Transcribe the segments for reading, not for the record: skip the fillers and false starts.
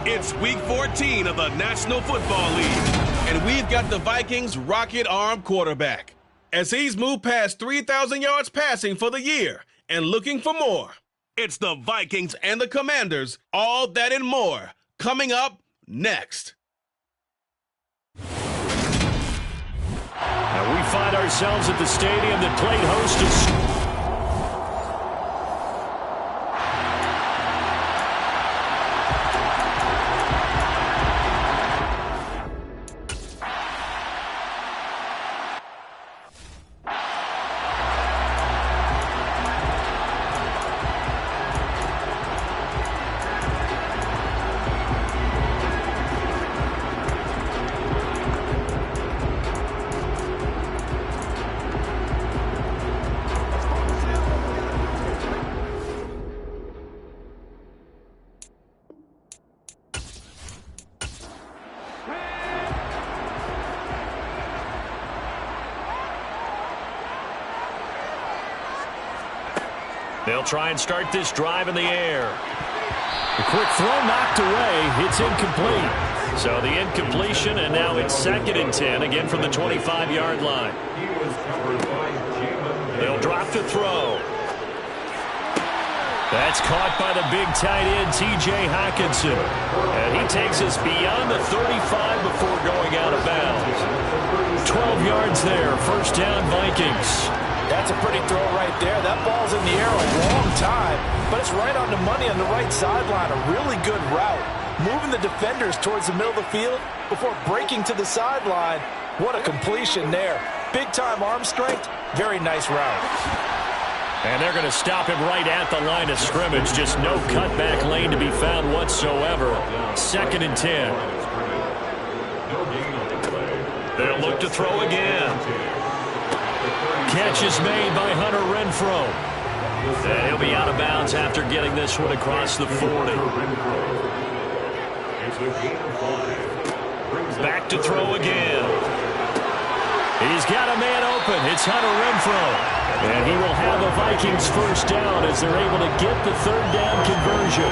It's Week 14 of the National Football League, and we've got the Vikings' rocket-armed quarterback, as he's moved past 3,000 yards passing for the year and looking for more. It's the Vikings and the Commanders, all that and more, coming up next. And we find ourselves at the stadium that played host to... They'll try and start this drive in the air. A quick throw knocked away. It's incomplete. So the incompletion, and now it's 2nd and 10, again from the 25-yard line. They'll drop to throw. That's caught by the big tight end, T.J. Hockenson. And he takes us beyond the 35 before going out of bounds. 12 yards there, first down Vikings. That's a pretty throw right there. That ball's in the air a long time, but it's right on the money on the right sideline. A really good route. Moving the defenders towards the middle of the field before breaking to the sideline. What a completion there. Big-time arm strength. Very nice route. And they're going to stop him right at the line of scrimmage. Just no cutback lane to be found whatsoever. 2nd and 10. They'll look to throw again. Catch is made by Hunter Renfrow. And he'll be out of bounds after getting this one across the 40. Back to throw again. He's got a man open. It's Hunter Renfrow. And he will have a Vikings first down as they're able to get the 3rd down conversion.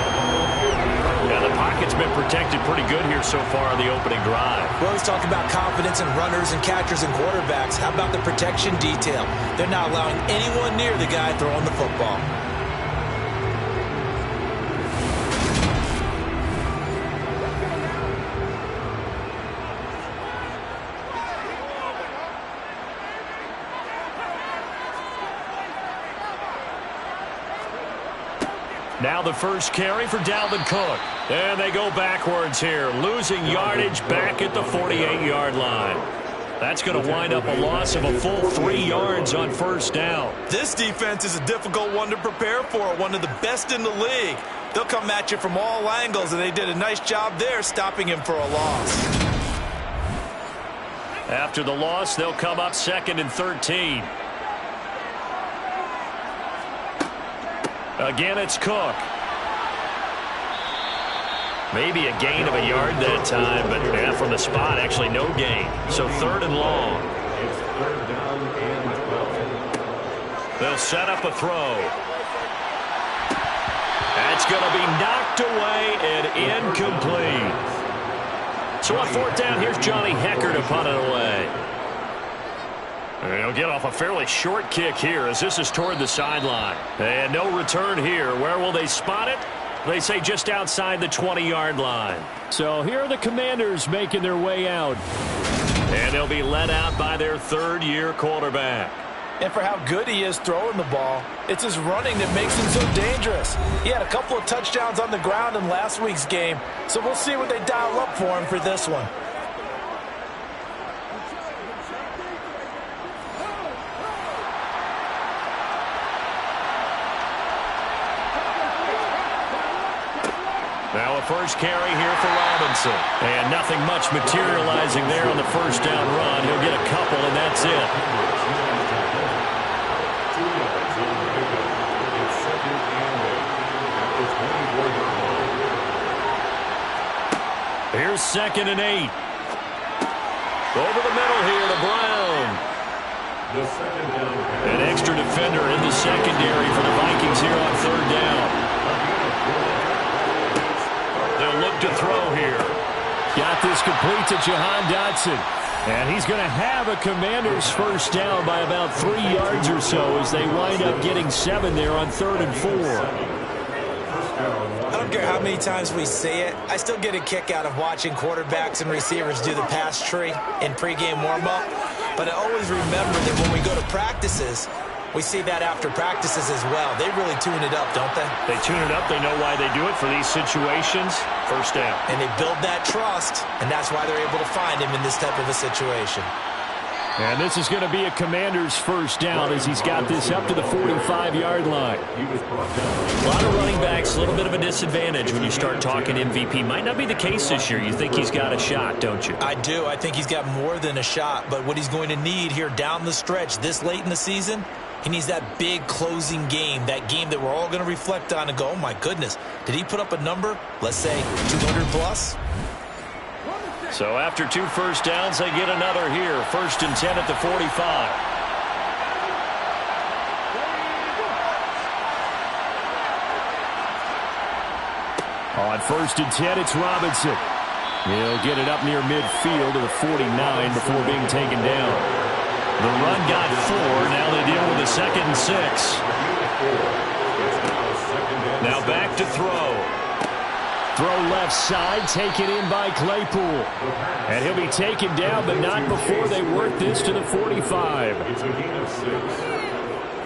Now, the pocket's been protected pretty good here so far on the opening drive. We always talk about confidence in runners and catchers and quarterbacks. How about the protection detail? They're not allowing anyone near the guy throwing the football. Now the first carry for Dalvin Cook. And they go backwards here, losing yardage back at the 48-yard line. That's going to wind up a loss of a full 3 yards on first down. This defense is a difficult one to prepare for, one of the best in the league. They'll come at you from all angles, and they did a nice job there stopping him for a loss. After the loss, they'll come up 2nd and 13. Again, it's Cook. Maybe a gain of a yard that time, but yeah, from the spot, actually no gain. So 3rd and long. They'll set up a throw. That's going to be knocked away and incomplete. So on 4th down, here's Johnny Hecker to punt it away. And he'll get off a fairly short kick here as this is toward the sideline. And no return here. Where will they spot it? They say just outside the 20-yard line. So here are the Commanders making their way out. And they'll be led out by their 3rd-year quarterback. And for how good he is throwing the ball, it's his running that makes him so dangerous. He had a couple of touchdowns on the ground in last week's game, so we'll see what they dial up for him for this one. Now a first carry here for Robinson. And nothing much materializing there on the first down run. He'll get a couple, and that's it. Here's 2nd and 8. Over the middle here to Brown. An extra defender in the secondary for the Vikings here on 3rd down. They'll look to throw Got this complete to Jahan Dotson. And he's going to have a Commanders first down by about 3 yards or so as they wind up getting 7 there on 3rd and 4. I don't care how many times we say it, I still get a kick out of watching quarterbacks and receivers do the pass tree in pregame warm-up. But I always remember that when we go to practices, we see that after practices as well. They really tune it up, don't they? They tune it up. They know why they do it for these situations. First down. And they build that trust, and that's why they're able to find him in this type of a situation. And this is going to be a Commander's first down as he's got this up to the 45-yard line. A lot of running backs, a little bit of a disadvantage when you start talking MVP. Might not be the case this year. You think he's got a shot, don't you? I do. I think he's got more than a shot. But what he's going to need here down the stretch this late in the season, he needs that big closing game, that game that we're all going to reflect on and go, oh, my goodness, did he put up a number, let's say, 200 plus? So after 2 first downs, they get another here. 1st and 10 at the 45. On 1st and 10, it's Robinson. He'll get it up near midfield to the 49 before being taken down. The run got 4. Now they deal with a 2nd and 6. Now back to throw. Throw left side, taken in by Claypool. And he'll be taken down, but not before they work this to the 45.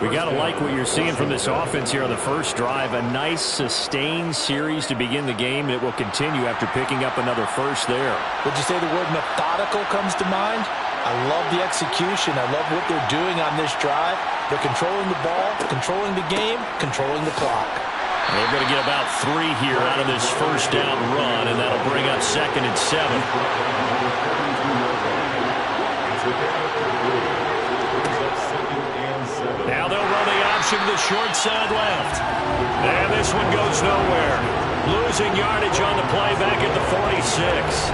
We got to like what you're seeing from this offense here on the first drive. A nice, sustained series to begin the game, and it will continue after picking up another first there. Would you say the word methodical comes to mind? I love the execution. I love what they're doing on this drive. They're controlling the ball, controlling the game, controlling the clock. They're going to get about 3 here out of this first down run, and that'll bring up 2nd and 7. Now they'll run the option to the short side left. And this one goes nowhere. Losing yardage on the play back at the 46.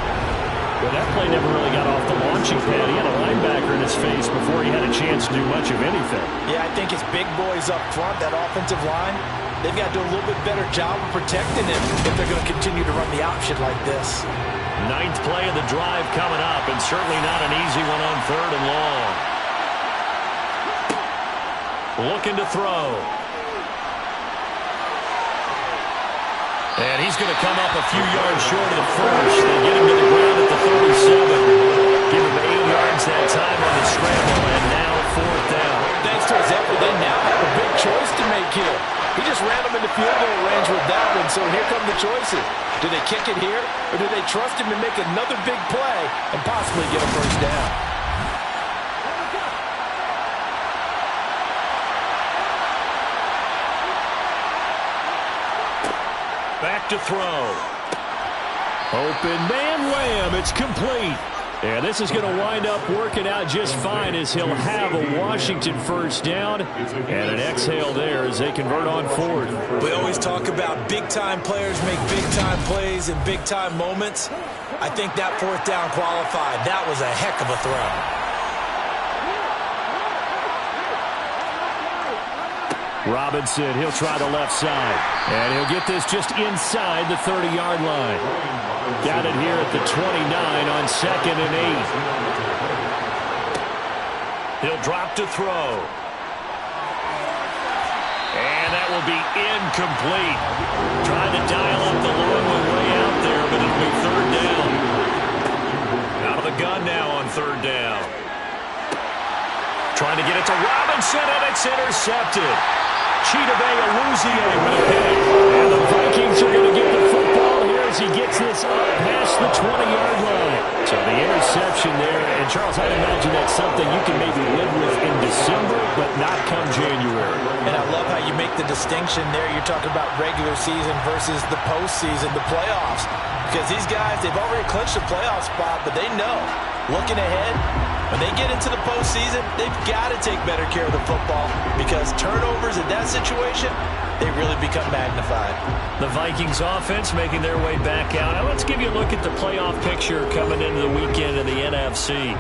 Well, that play never really got off the launching pad. He had a linebacker in his face before he had a chance to do much of anything. Yeah, I think his big boys up front, that offensive line, they've got to do a little bit better job of protecting him if they're going to continue to run the option like this. 9th play of the drive coming up, and certainly not an easy one on 3rd and long. Looking to throw. And he's going to come up a few yards short of the first. They get him to the ground at the 37. Give him 8 yards that time on the scramble, and now 4th down. Thanks to his effort, they now have a big choice to make here. He just ran him into field goal range with that one, so here come the choices. Do they kick it here, or do they trust him to make another big play and possibly get a first down? Back to throw. Open man wham, it's complete. And this is going to wind up working out just fine as he'll have a Washington first down and an exhale there as they convert on 4th. We always talk about big-time players make big-time plays in big-time moments. I think that 4th down qualified. That was a heck of a throw. Robinson, he'll try the left side. And he'll get this just inside the 30-yard line. Got it here at the 29 on 2nd and 8. He'll drop to throw. And that will be incomplete. Trying to dial up the long one way out there, but it'll be 3rd down. Out of the gun now on 3rd down. Trying to get it to Robinson, and it's intercepted. Chidobe Awuzie with a pick. And the Vikings are going to get the football here as he gets this up past the 20-yard line. So the interception there. And, Charles, I'd imagine that's something you can maybe live with in December, but not come January. And I love how you make the distinction there. You're talking about regular season versus the postseason, the playoffs. Because these guys, they've already clinched a playoff spot, but they know, looking ahead, when they get into the postseason, they've got to take better care of the football because turnovers in that situation, they really become magnified. The Vikings offense making their way back out. Now let's give you a look at the playoff picture coming into the weekend in the NFC.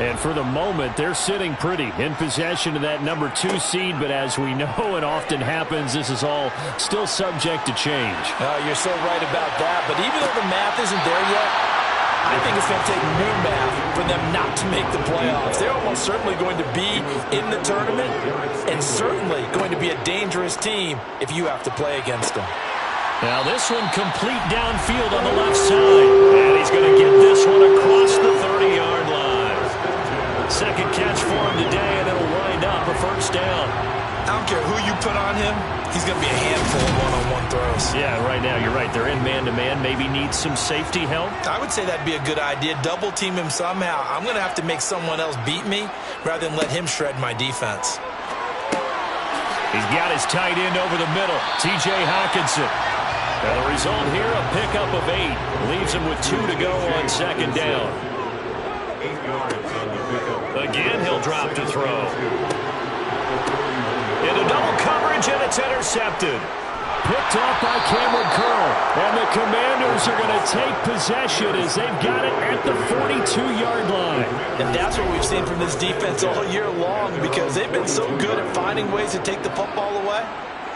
And for the moment, they're sitting pretty in possession of that number 2 seed. But as we know it often happens, this is all still subject to change. You're so right about that. But even though the math isn't there yet, I think it's going to take new math for them not to make the playoffs. They're almost certainly going to be in the tournament and certainly going to be a dangerous team if you have to play against them. Now this one complete downfield on the left side. And he's going to get this one across the 30-yard line. Second catch for him today, and it'll wind up a first down. I don't care who you put on him. He's going to be a handful of one-on-one throws. Yeah, right now, you're right. They're in man-to-man. Maybe need some safety help. I would say that'd be a good idea. Double team him somehow. I'm going to have to make someone else beat me rather than let him shred my defense. He's got his tight end over the middle, T.J. Hockenson. And the result here, a pickup of 8. Leaves him with 2 to go on second down. Again, he'll drop to throw. Into double coverage, and it's intercepted. Picked off by Cameron Curl. And the Commanders are going to take possession as they've got it at the 42-yard line. And that's what we've seen from this defense all year long, because they've been so good at finding ways to take the football away.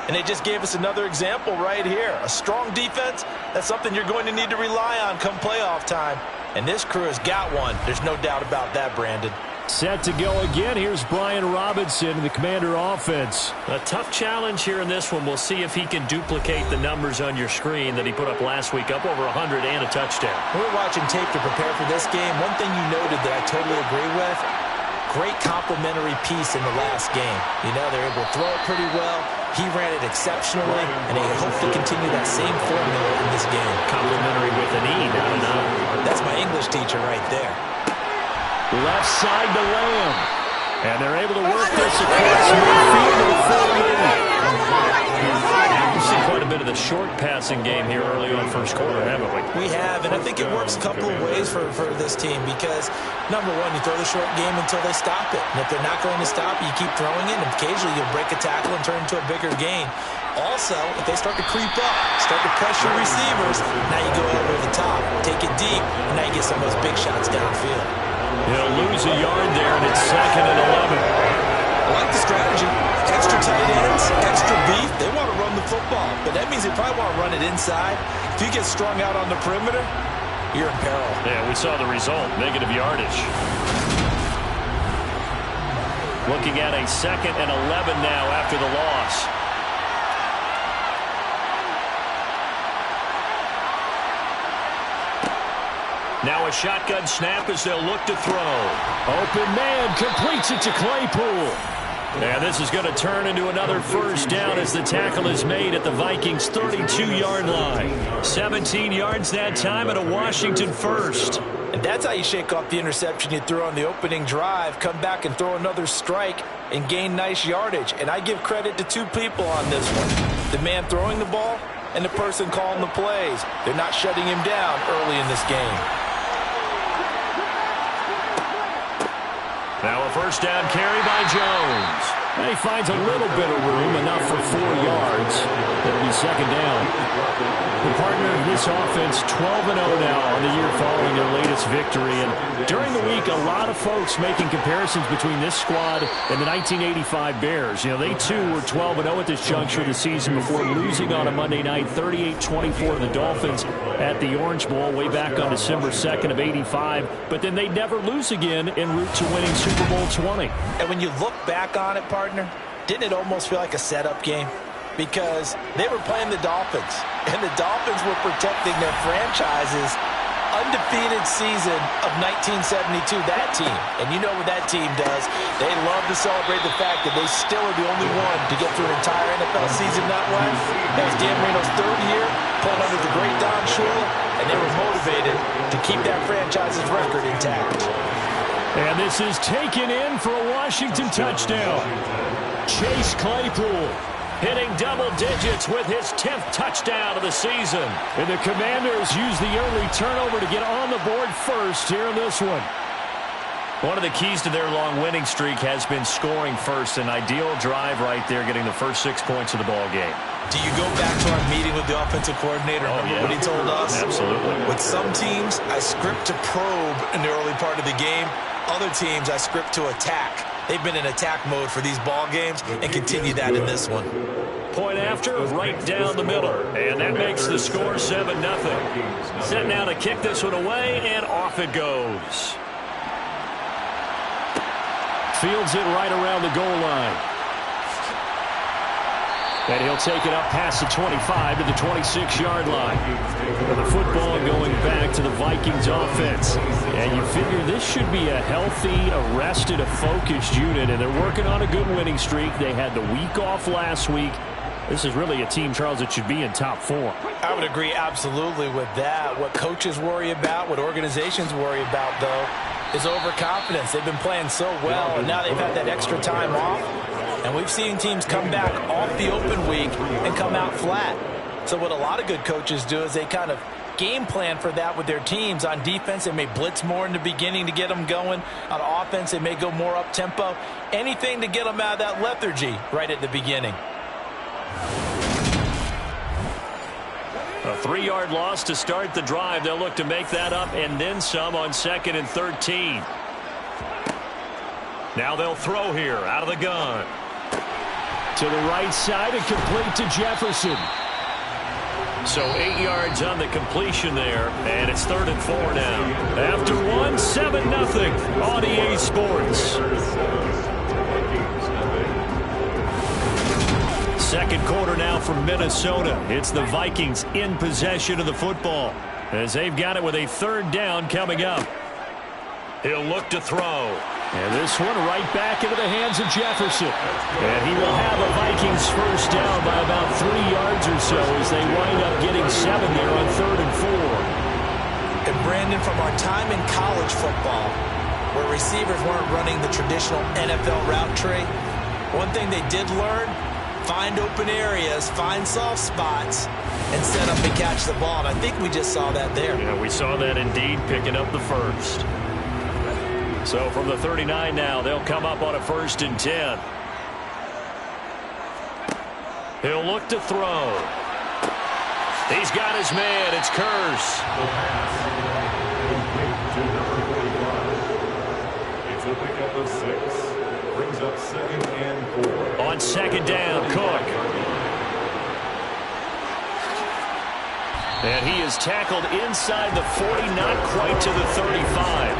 And they just gave us another example right here. A strong defense, that's something you're going to need to rely on come playoff time. And this crew has got one. There's no doubt about that, Brandon. Set to go again. Here's Brian Robinson in the Commander offense. A tough challenge here in this one. We'll see if he can duplicate the numbers on your screen that he put up last week, up over 100 and a touchdown. We're watching tape to prepare for this game. One thing you noted that I totally agree with, great complimentary piece in the last game. You know, they're able to throw it pretty well. He ran it exceptionally, and they hope to continue that same formula in this game. Complimentary with an E, not an I. That's my English teacher right there. Left side to Lamb. And they're able to work this across midfield to the 48. We've seen quite a bit of the short passing game here early on first quarter, haven't we? We have, and I think it works a couple of ways for this team because, number one, you throw the short game until they stop it. And if they're not going to stop it, you keep throwing it, and occasionally you'll break a tackle and turn into a bigger gain. Also, if they start to creep up, start to pressure receivers, now you go over the top, take it deep, and now you get some of those big shots downfield. He'll lose a yard there, and it's 2nd and 11. I like the strategy. Extra tight ends, extra beef. They want to run the football, but that means they probably want to run it inside. If you get strung out on the perimeter, you're in peril. Yeah, we saw the result, negative yardage. Looking at a 2nd and 11 now after the loss. Now a shotgun snap as they'll look to throw. Open man completes it to Claypool. And this is going to turn into another first down as the tackle is made at the Vikings' 32-yard line. 17 yards that time and a Washington first. And that's how you shake off the interception you threw on the opening drive, come back and throw another strike and gain nice yardage. And I give credit to two people on this one. The man throwing the ball and the person calling the plays. They're not shutting him down early in this game. Now a first down carry by Jones. And he finds a little bit of room, enough for 4 yards. It'll be 2nd down. The partner of this offense, 12-0 now on the year following their latest victory. And during the week, a lot of folks making comparisons between this squad and the 1985 Bears. You know, they too were 12-0 at this juncture of the season before losing on a Monday night, 38-24 to the Dolphins at the Orange Bowl way back on December 2nd of 85. But then they'd never lose again en route to winning Super Bowl 20. And when you look back on it, partner, didn't it almost feel like a setup game? Because they were playing the Dolphins, and the Dolphins were protecting their franchise's undefeated season of 1972, that team. And you know what that team does. They love to celebrate the fact that they still are the only one to get through an entire NFL season that way. That was Dan Marino's 3rd year, playing under the great Don Shula, and they were motivated to keep that franchise's record intact. And this is taken in for a Washington touchdown. Chase Claypool hitting double digits with his 10th touchdown of the season. And the Commanders use the early turnover to get on the board first here in this one. One of the keys to their long winning streak has been scoring first. An ideal drive right there, getting the first 6 points of the ball game. Do you go back to our meeting with the offensive coordinator? Remember what he told us? Absolutely. With some teams, I script to probe in the early part of the game. Other teams, I script to attack. They've been in attack mode for these ball games and continue that in this one. Point after, right down the middle. And that makes the score 7-0. Set now to kick this one away, and off it goes. Fields it right around the goal line. And he'll take it up past the 25 to the 26-yard line. And the football going back to the Vikings offense. And you figure this should be a healthy, arrested, a focused unit. And they're working on a good winning streak. They had the week off last week. This is really a team, Charles, that should be in top 4. I would agree absolutely with that. What coaches worry about, what organizations worry about, though, is overconfidence. They've been playing so well, and now they've had that extra time off. And we've seen teams come back off the open week and come out flat. So what a lot of good coaches do is they kind of game plan for that with their teams. On defense, they may blitz more in the beginning to get them going. On offense, they may go more up-tempo. Anything to get them out of that lethargy right at the beginning. A 3-yard loss to start the drive. They'll look to make that up and then some on 2nd and 13. Now they'll throw here out of the gun. To the right side and complete to Jefferson. So 8 yards on the completion there, and it's 3rd and 4 now. After 1, 7-0 on EA Sports. Second quarter now from Minnesota. It's the Vikings in possession of the football as they've got it with a 3rd down coming up. He'll look to throw. And this one right back into the hands of Jefferson. And he will have a Vikings first down by about 3 yards or so as they wind up getting 7 there on 3rd and 4. And Brandon, from our time in college football, where receivers weren't running the traditional NFL route tree, one thing they did learn, find open areas, find soft spots, and set up and catch the ball. And I think we just saw that there. Yeah, we saw that indeed, picking up the first. So from the 39 now, they'll come up on a 1st and 10. He'll look to throw. He's got his man. It's Curse. It's a pickup of 6. Brings up 2nd and 4. On 2nd down, Cook. And he is tackled inside the 40, not quite to the 35.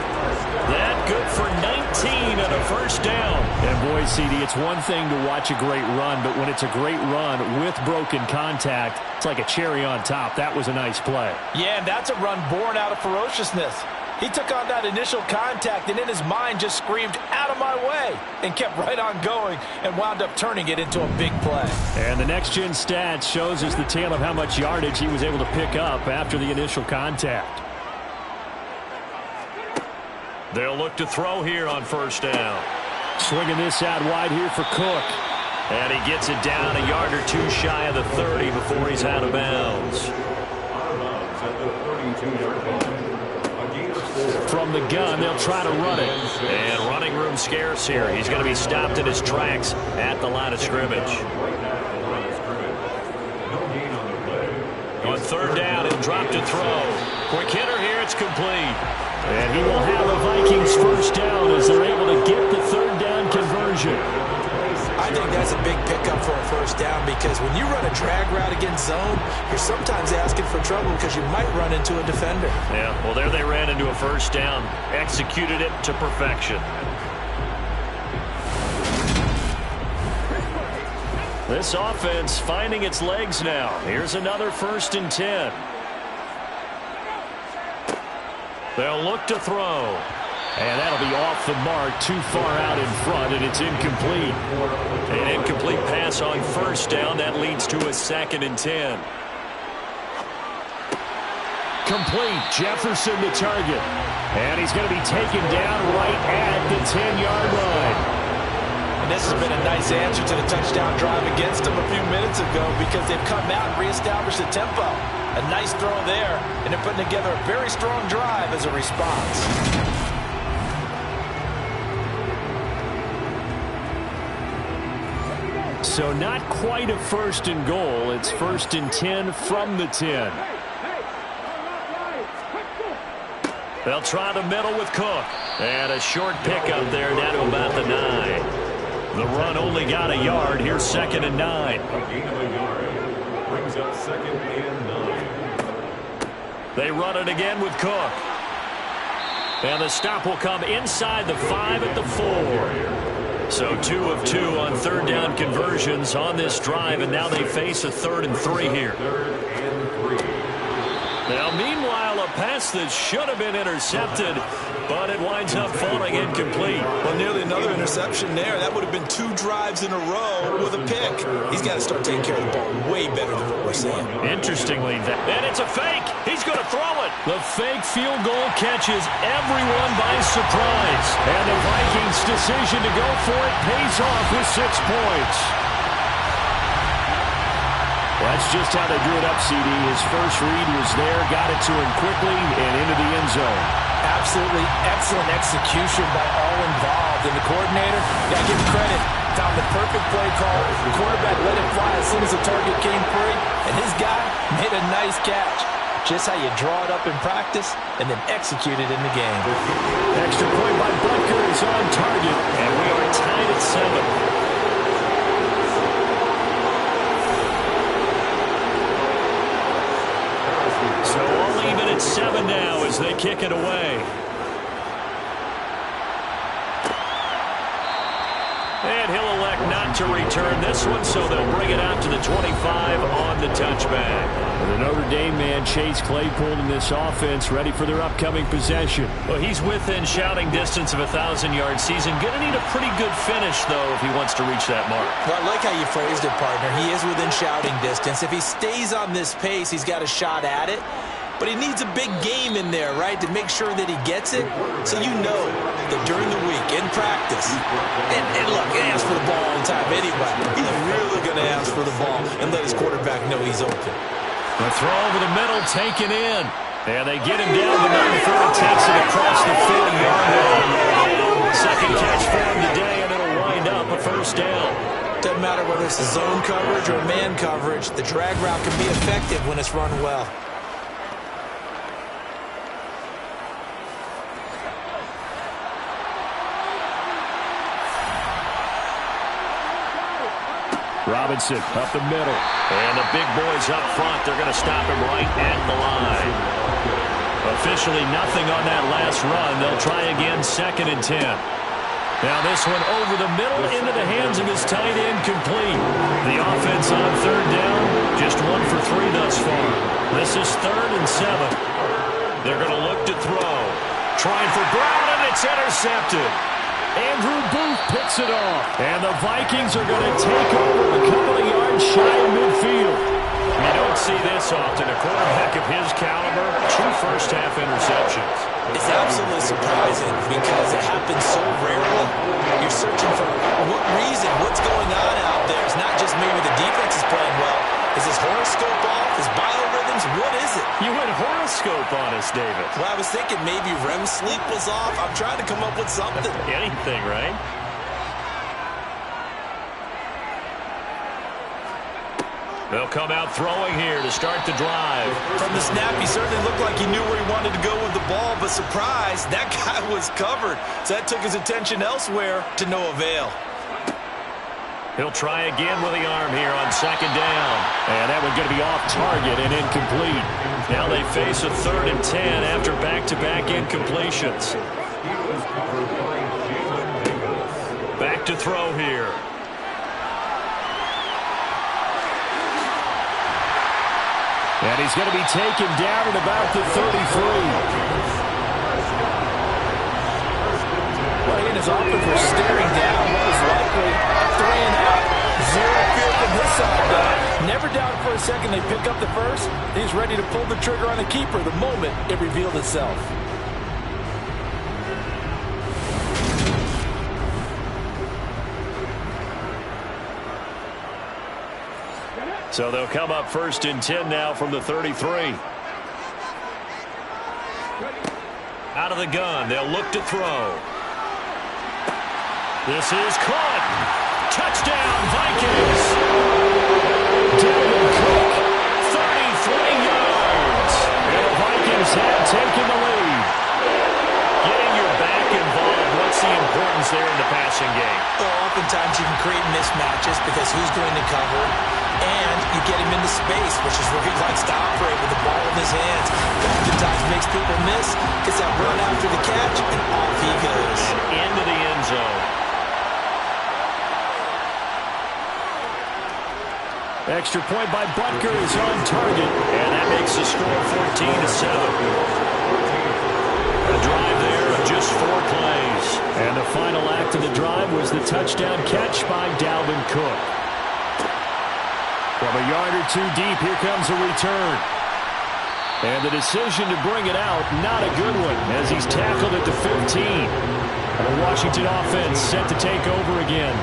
That good for 19 and a 1st down. And boy, CD, it's one thing to watch a great run, but when it's a great run with broken contact, it's like a cherry on top. That was a nice play. Yeah, and that's a run born out of ferociousness. He took on that initial contact and in his mind just screamed, "Out of my way," and kept right on going and wound up turning it into a big play. And the next-gen stats shows us the tale of how much yardage he was able to pick up after the initial contact. They'll look to throw here on 1st down. Swinging this out wide here for Cook. And he gets it down a yard or 2 shy of the 30 before he's out of bounds. At the 32-yard line. From the gun, they'll try to run it. And running room scarce here. He's going to be stopped in his tracks at the line of scrimmage. On 3rd down, he'll drop to throw. Quick hitter here, it's complete. And he will have a Vikings first down as they're able to get the 3rd down conversion. I think that's a big pickup for a 1st down because when you run a drag route against zone, you're sometimes asking for trouble because you might run into a defender. Yeah, well, there they ran into a 1st down. Executed it to perfection. This offense finding its legs now. Here's another 1st and 10. They'll look to throw. And that'll be off the mark, too far out in front, and it's incomplete. An incomplete pass on 1st down. That leads to a 2nd and 10. Complete. Jefferson the target. And he's going to be taken down right at the 10-yard line. And this has been a nice answer to the touchdown drive against them a few minutes ago because they've come out and reestablished the tempo. A nice throw there, and they're putting together a very strong drive as a response. So not quite a 1st and goal. It's 1st and 10 from the 10. They'll try the middle with Cook. And a short pickup there down to about the 9. The run only got a yard. Here's 2nd and 9. A gain of a yard. Brings up 2nd and 9. They run it again with Cook. And the stop will come inside the 5 at the 4. So 2 of 2 on 3rd down conversions on this drive, and now they face a 3rd and 3 here. 3rd and 3. Now, meanwhile, a pass that should have been intercepted, but it winds up falling incomplete. Well, nearly another interception there. That would have been 2 drives in a row with a pick. He's got to start taking care of the ball way better than what we're seeing. Interestingly, and it's a fake. He's going to throw it. The fake field goal catches everyone by surprise. And the Vikings' decision to go for it pays off with 6 points. That's just how they drew it up, CD. His first read was there, got it to him quickly, and into the end zone. Absolutely excellent execution by all involved. And the coordinator, got to give him credit, found the perfect play call. The quarterback let it fly as soon as the target came free, and his guy made a nice catch. Just how you draw it up in practice and then execute it in the game. Extra point by Butker is on target, and we are tied at 7. So all even at 7 now as they kick it away. And he'll elect not to return this one, so they'll bring it out to the 25 on the touchback. The Notre Dame man, Chase Claypool, in this offense, ready for their upcoming possession. Well, he's within shouting distance of a 1,000-yard season. Going to need a pretty good finish, though, if he wants to reach that mark. Well, I like how you phrased it, partner. He is within shouting distance. If he stays on this pace, he's got a shot at it. But he needs a big game in there, right, to make sure that he gets it. So you know that during the week, in practice, and look, he asks for the ball all the time anyway. He's really going to ask for the ball and let his quarterback know he's open. The throw over the middle, taken in. And they get him down, but not before he takes it across the 40-yard line. Second catch for him today, and it'll wind up a first down. Doesn't matter whether it's a zone coverage or man coverage, the drag route can be effective when it's run well. Robinson up the middle. And the big boys up front, they're going to stop him right at the line. Officially nothing on that last run. They'll try again, 2nd and 10. Now this one over the middle into the hands of his tight end, complete. The offense on 3rd down, just 1 for 3 thus far. This is 3rd and 7. They're going to look to throw. Trying for Brown, and it's intercepted. Andrew Booth picks it off. And the Vikings are going to take over a couple of yards shy of midfield. You don't see this often. A quarterback of his caliber, 2 first-half interceptions. It's absolutely surprising because it happens so rarely. You're searching for what reason, what's going on out there. It's not just maybe the defense is playing well. Is his horoscope off? His biorhythms? What is it? You went horoscope on us, David. Well, I was thinking maybe REM sleep was off. I'm trying to come up with something. Anything, right? They'll come out throwing here to start the drive. From the snap, he certainly looked like he knew where he wanted to go with the ball, but surprise, that guy was covered. So that took his attention elsewhere to no avail. He'll try again with the arm here on 2nd down. And that one's going to be off target and incomplete. Now they face a 3rd and 10 after back-to-back incompletions. Back to throw here. And he's going to be taken down at about the 33. Well, he and his offense were staring down what was likely a 3-and-out. Zero fear from this side, though. Never doubted for a second they pick up the first. He's ready to pull the trigger on the keeper the moment it revealed itself. So they'll come up 1st and 10 now from the 33. Out of the gun, they'll look to throw. This is caught. Touchdown, Vikings. Dalvin Cook, 33 yards. and the Vikings have taken the lead. Getting your back involved, what's the importance there in the passing game? Well, oftentimes you can create mismatches because who's going to cover, and you get him into space, which is where he likes to operate with the ball in his hands. Oftentimes makes people miss, gets that run after the catch, and off he goes. And into the end zone. Extra point by Butker is on target, and that makes the score 14-7. A drive there of just 4 plays. and the final act of the drive was the touchdown catch by Dalvin Cook. From a yard or two deep, here comes a return. And the decision to bring it out, not a good one, as he's tackled at the 15. And the Washington offense set to take over again.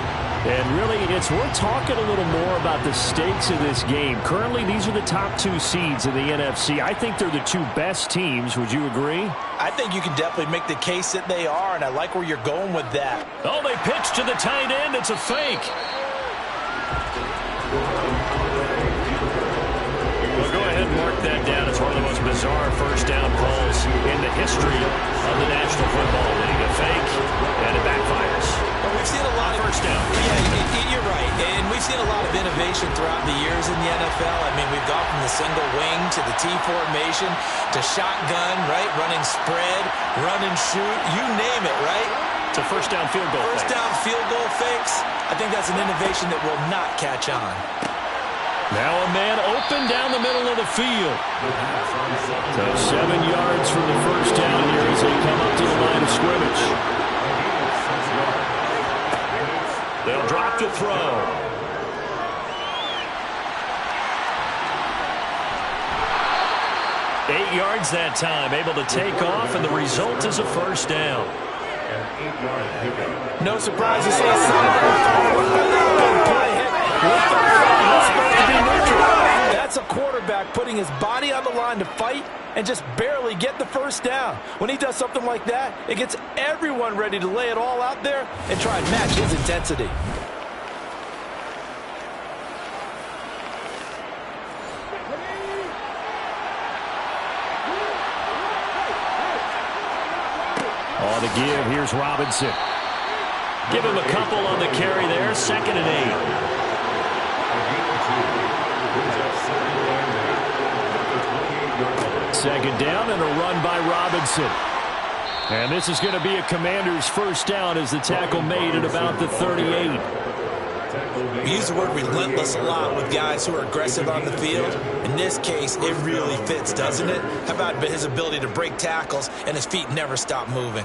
And really, it's worth talking a little more about the stakes of this game. Currently, these are the top 2 seeds in the NFC. I think they're the 2 best teams. Would you agree? I think you can definitely make the case that they are, and I like where you're going with that. Oh, they pitch to the tight end. It's a fake. Well, go ahead and mark that down. It's one of the most bizarre first down calls in the history of the National Football League. A fake, and it backfires. Well, we've seen a lot of first down. Yeah, you're right. And we've seen a lot of innovation throughout the years in the NFL. I mean, we've gone from the single wing to the T formation to shotgun, right? Running spread, run and shoot, you name it, right? To first down field goal First down field goal fakes. I think that's an innovation that will not catch on. Now a man open down the middle of the field. So 7 yards from the first down here as they come up to the line of scrimmage. They'll drop to throw. Eight yards that time, able to take off, and the result is a first down. No surprise to see that's a quarterback putting his body on the line to fight and just barely get the first down. When he does something like that, it gets everyone ready to lay it all out there and try and match his intensity. On the give, here's Robinson. Give him a couple on the carry there, 2nd and 8. Second down and a run by Robinson. And this is going to be a Commander's first down as the tackle made at about the 38. We use the word relentless a lot with guys who are aggressive on the field. In this case, it really fits, doesn't it? How about his ability to break tackles and his feet never stop moving?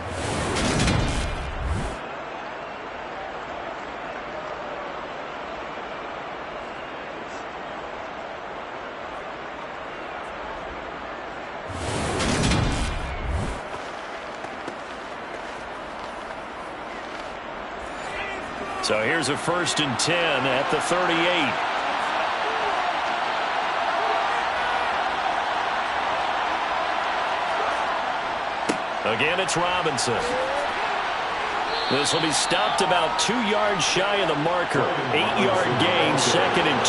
So here's a 1st and 10 at the 38. Again, it's Robinson. This will be stopped about 2 yards shy of the marker. 8-yard gain, 2nd and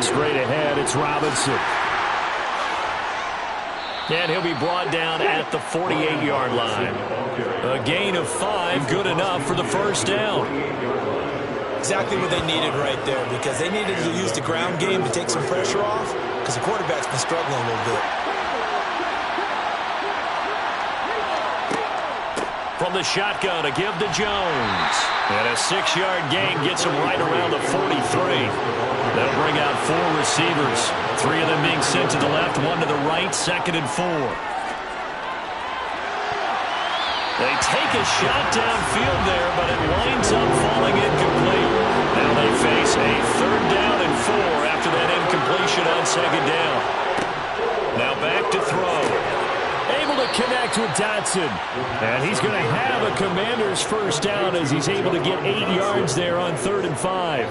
2. Straight ahead, it's Robinson. And he'll be brought down at the 48-yard line. A gain of 5, good enough for the first down. Exactly what they needed right there, because they needed to use the ground game to take some pressure off, because the quarterback's been struggling a little bit. From the shotgun, a give to Jones. And a 6-yard gain gets him right around the 43. That'll bring out 4 receivers. 3 of them being sent to the left, 1 to the right, 2nd and 4. They take a shot downfield there, but it winds up falling incomplete. Now they face a 3rd down and 4 after that incompletion on 2nd down. Now back to throw. Able to connect with Dotson. And he's going to have a Commander's first down as he's able to get 8 yards there on 3rd and 5.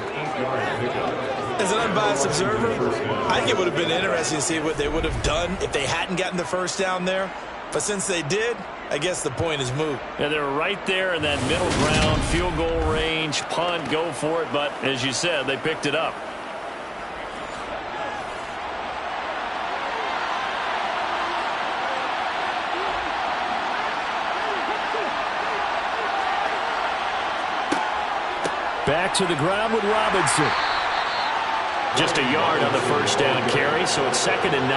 As an unbiased observer, I think it would have been interesting to see what they would have done if they hadn't gotten the first down there. But since they did, I guess the point is moot. Yeah, they're right there in that middle ground, field goal range, punt, go for it. But as you said, they picked it up. Back to the ground with Robinson. Just a yard on the first down carry, so it's 2nd and 9.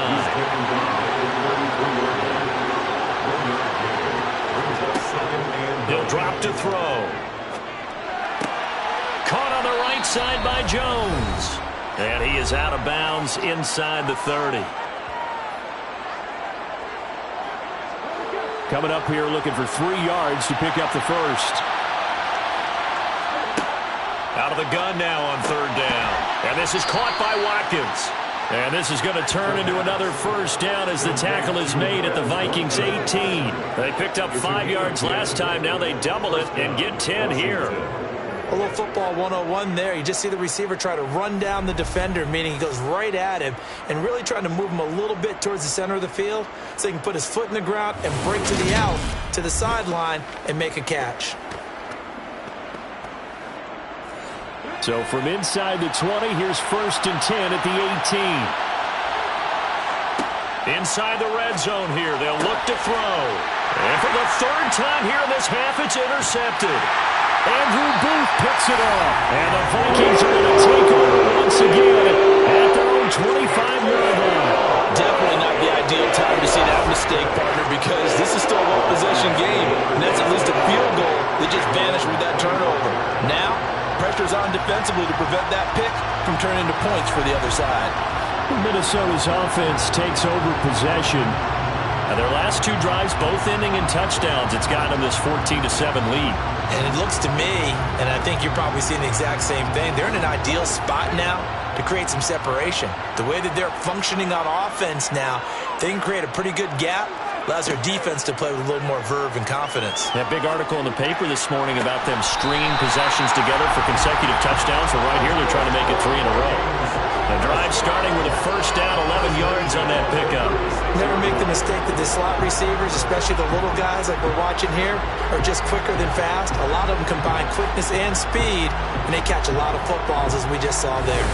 He'll drop to throw. Caught on the right side by Jones. And he is out of bounds inside the 30. Coming up here looking for 3 yards to pick up the first. Out of the gun now on 3rd down. And this is caught by Watkins. And this is going to turn into another first down as the tackle is made at the Vikings 18. They picked up 5 yards last time. Now they double it and get 10 here. A little football 101 there. You just see the receiver try to run down the defender, meaning he goes right at him and really trying to move him a little bit towards the center of the field so he can put his foot in the ground and break to the out, to the sideline, and make a catch. So from inside the 20, here's 1st and 10 at the 18. Inside the red zone here, they'll look to throw. And for the 3rd time here in this half, it's intercepted. Andrew Booth picks it off. And the Vikings are going to take over once again at their own 25-yard line. Definitely not the ideal time to see that mistake, partner, because this is still a one-possession game, and that's at least a field goal that just vanished with that turnover. Now, pressure's on defensively to prevent that pick from turning into points for the other side. Minnesota's offense takes over possession. And their last 2 drives, both ending in touchdowns. It's gotten them this 14-7 lead. And it looks to me, and I think you're probably seeing the exact same thing, they're in an ideal spot now to create some separation. The way that they're functioning on offense now, they can create a pretty good gap. Allows their defense to play with a little more verve and confidence. That big article in the paper this morning about them stringing possessions together for consecutive touchdowns. Well, right here, they're trying to make it 3 in a row. The drive starting with a first down, 11 yards on that pickup. Never make the mistake that the slot receivers, especially the little guys like we're watching here, are just quicker than fast. A lot of them combine quickness and speed, and they catch a lot of footballs, as we just saw there.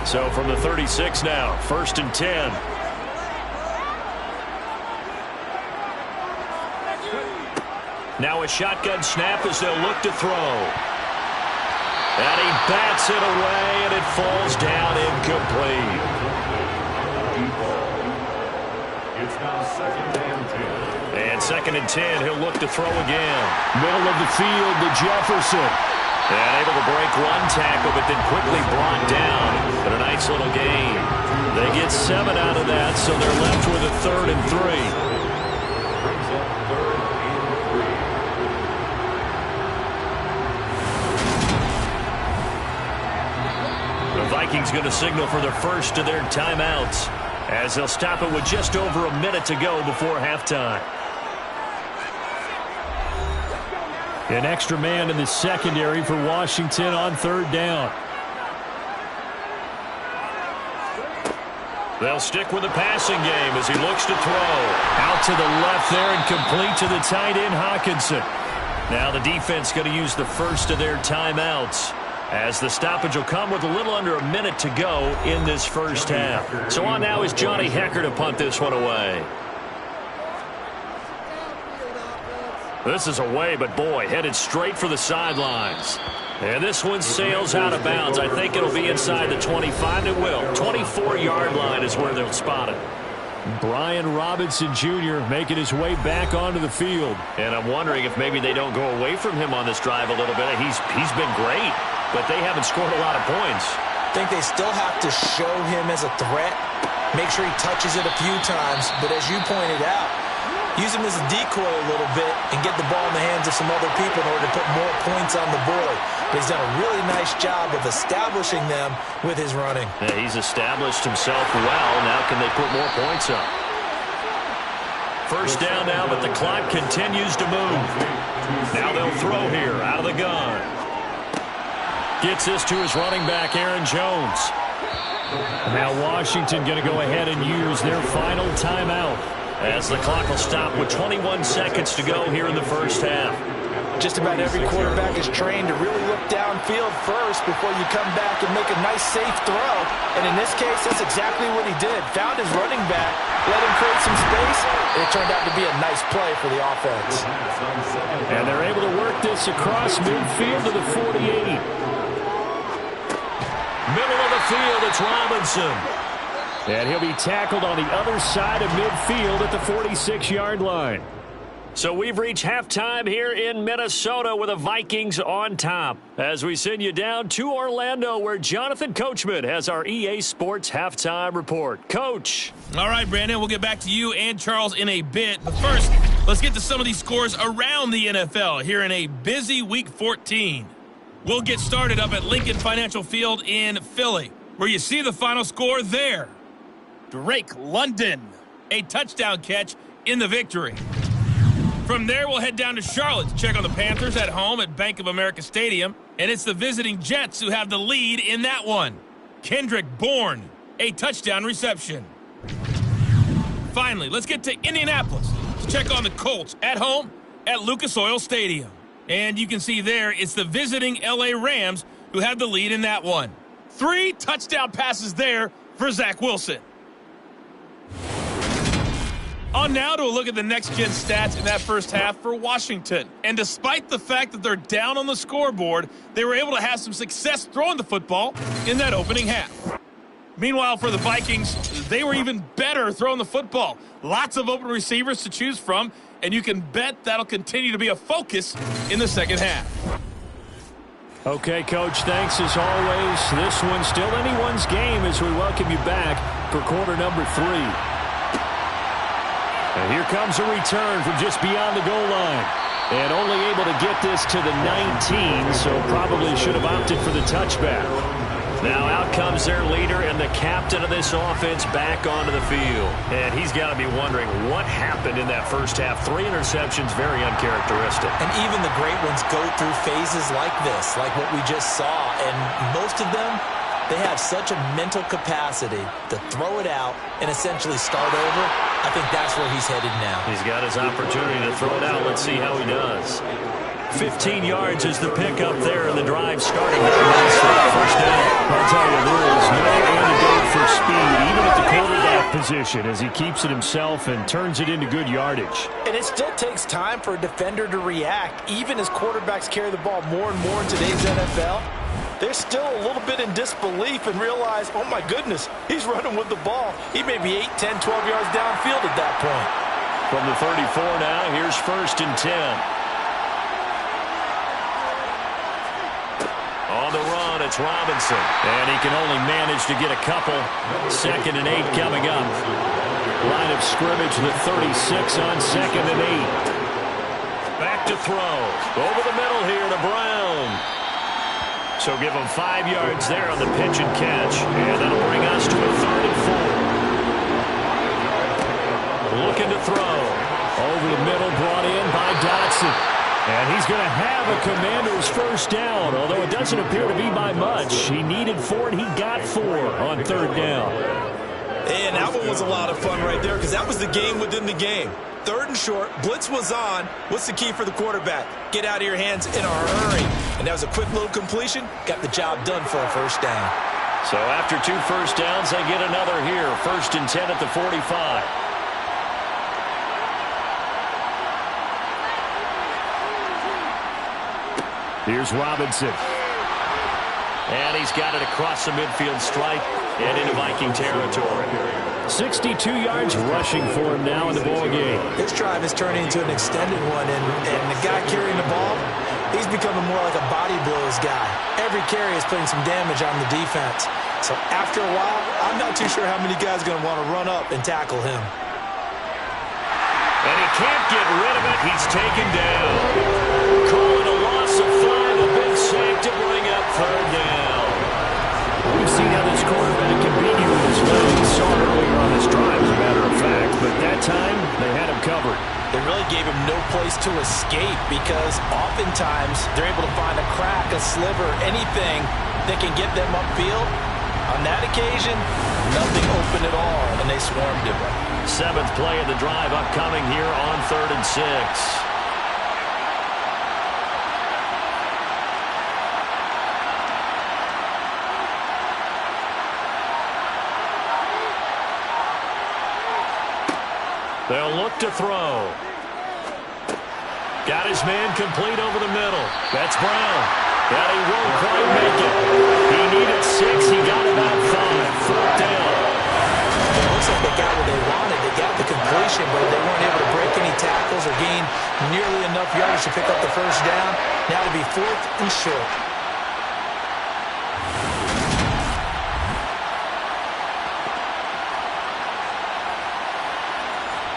So from the 36 now, 1st and 10. Now a shotgun snap as they'll look to throw. And he bats it away, and it falls down incomplete. It's now 2nd and 10. And 2nd and 10, he'll look to throw again. Middle of the field to Jefferson. And able to break 1 tackle, but then quickly brought down. But a nice little gain. They get 7 out of that, so they're left with a 3rd and 3. Brings up 3rd and 3. The Vikings going to signal for the first of their timeouts as they'll stop it with just over a minute to go before halftime. An extra man in the secondary for Washington on 3rd down. They'll stick with the passing game as he looks to throw. Out to the left there and complete to the tight end, Hawkinson. Now the defense going to use the first of their timeouts as the stoppage will come with a little under a minute to go in this first half. So on now is Johnny Hecker to punt this one away. This is away, but boy, headed straight for the sidelines. And this one sails out of bounds. I think it'll be inside the 25. It will. 24-yard line is where they'll spot it. Brian Robinson Jr. making his way back onto the field. And I'm wondering if maybe they don't go away from him on this drive a little bit. He's been great, but they haven't scored a lot of points. I think they still have to show him as a threat, make sure he touches it a few times, but as you pointed out, use him as a decoy a little bit and get the ball in the hands of some other people in order to put more points on the board. But he's done a really nice job of establishing them with his running. Yeah, he's established himself well. Now can they put more points up? First down now, but the clock continues to move. Now they'll throw here out of the gun. Gets this to his running back, Aaron Jones. Now Washington going to go ahead and use their final timeout, as the clock will stop with 21 seconds to go here in the first half. Just about every quarterback is trained to really look downfield first before you come back and make a nice, safe throw. And in this case, that's exactly what he did. Found his running back, let him create some space, and it turned out to be a nice play for the offense. And they're able to work this across midfield to the 48. Middle of the field, it's Robinson. And he'll be tackled on the other side of midfield at the 46-yard line. So we've reached halftime here in Minnesota with the Vikings on top. As we send you down to Orlando, where Jonathan Coachman has our EA Sports halftime report. Coach. All right, Brandon, we'll get back to you and Charles in a bit. But first, let's get to some of these scores around the NFL here in a busy Week 14. We'll get started up at Lincoln Financial Field in Philly, where you see the final score there. Drake London, a touchdown catch in the victory. From there, we'll head down to Charlotte to check on the Panthers at home at Bank of America Stadium. And it's the visiting Jets who have the lead in that one. Kendrick Bourne, a touchdown reception. Finally, let's get to Indianapolis to check on the Colts at home at Lucas Oil Stadium. And you can see there, it's the visiting LA Rams who have the lead in that one. 3 touchdown passes there for Zach Wilson. On now to a look at the next-gen stats in that first half for Washington. And despite the fact that they're down on the scoreboard, they were able to have some success throwing the football in that opening half. Meanwhile, for the Vikings, they were even better throwing the football. Lots of open receivers to choose from, and you can bet that'll continue to be a focus in the second half. Okay, Coach, thanks as always. This one's still anyone's game as we welcome you back for quarter number 3. And here comes a return from just beyond the goal line. And only able to get this to the 19, so probably should have opted for the touchback. Now out comes their leader and the captain of this offense back onto the field. And he's got to be wondering what happened in that first half. 3 interceptions, very uncharacteristic. And even the great ones go through phases like this, like what we just saw. And most of them, they have such a mental capacity to throw it out and essentially start over. I think that's where he's headed now. He's got his opportunity to throw it out. Let's see how he does. 15 yards is the pickup there, and the drive starting nicely. First down. I'll tell you, there is no antidote for speed, even at the quarterback position, as he keeps it himself and turns it into good yardage. And it still takes time for a defender to react, even as quarterbacks carry the ball more and more in today's NFL. They're still a little bit in disbelief and realize, oh my goodness, he's running with the ball. He may be 8, 10, 12 yards downfield at that point. From the 34 now, here's 1st and 10. On the run, it's Robinson. And he can only manage to get a couple. 2nd and 8 coming up. Line of scrimmage, the 36 on 2nd and 8. Back to throw. Over the middle here to Brown. So give him 5 yards there on the pitch and catch. And that'll bring us to a 3rd and 4. Looking to throw. Over the middle, brought in by Dotson. And he's going to have a Commander's first down, although it doesn't appear to be by much. He needed 4, and he got 4 on 3rd down. And that one was a lot of fun right there because that was the game within the game. 3rd and short, blitz was on. What's the key for the quarterback? Get out of your hands in a hurry. And that was a quick little completion. Got the job done for a first down. So after 2 first downs, they get another here. 1st and 10 at the 45. Here's Robinson. And he's got it across the midfield stripe and into Viking territory. 62 yards rushing for him now in the ball game. This drive is turning into an extended one, and the guy carrying the ball, he's becoming more like a body blows guy. Every carry is putting some damage on the defense. So after a while, I'm not too sure how many guys are going to want to run up and tackle him. And he can't get rid of it. He's taken down. Calling a loss of 5, a big sack to bring up 3rd down. We've seen how this quarterback can beat you in this game. We saw it earlier on this drive, as a matter of fact. But that time, they had him covered. They really gave him no place to escape because oftentimes they're able to find a crack, a sliver, anything that can get them upfield. On that occasion, nothing open at all, and they swarmed him. 7th play of the drive upcoming here on 3rd and 6. They'll look to throw. Got his man complete over the middle. That's Brown. But he won't quite make it. He needed 6. He got about 5. Fourth down. It looks like they got what they wanted. They got the completion, but they weren't able to break any tackles or gain nearly enough yards to pick up the first down. Now it'll be 4th and short.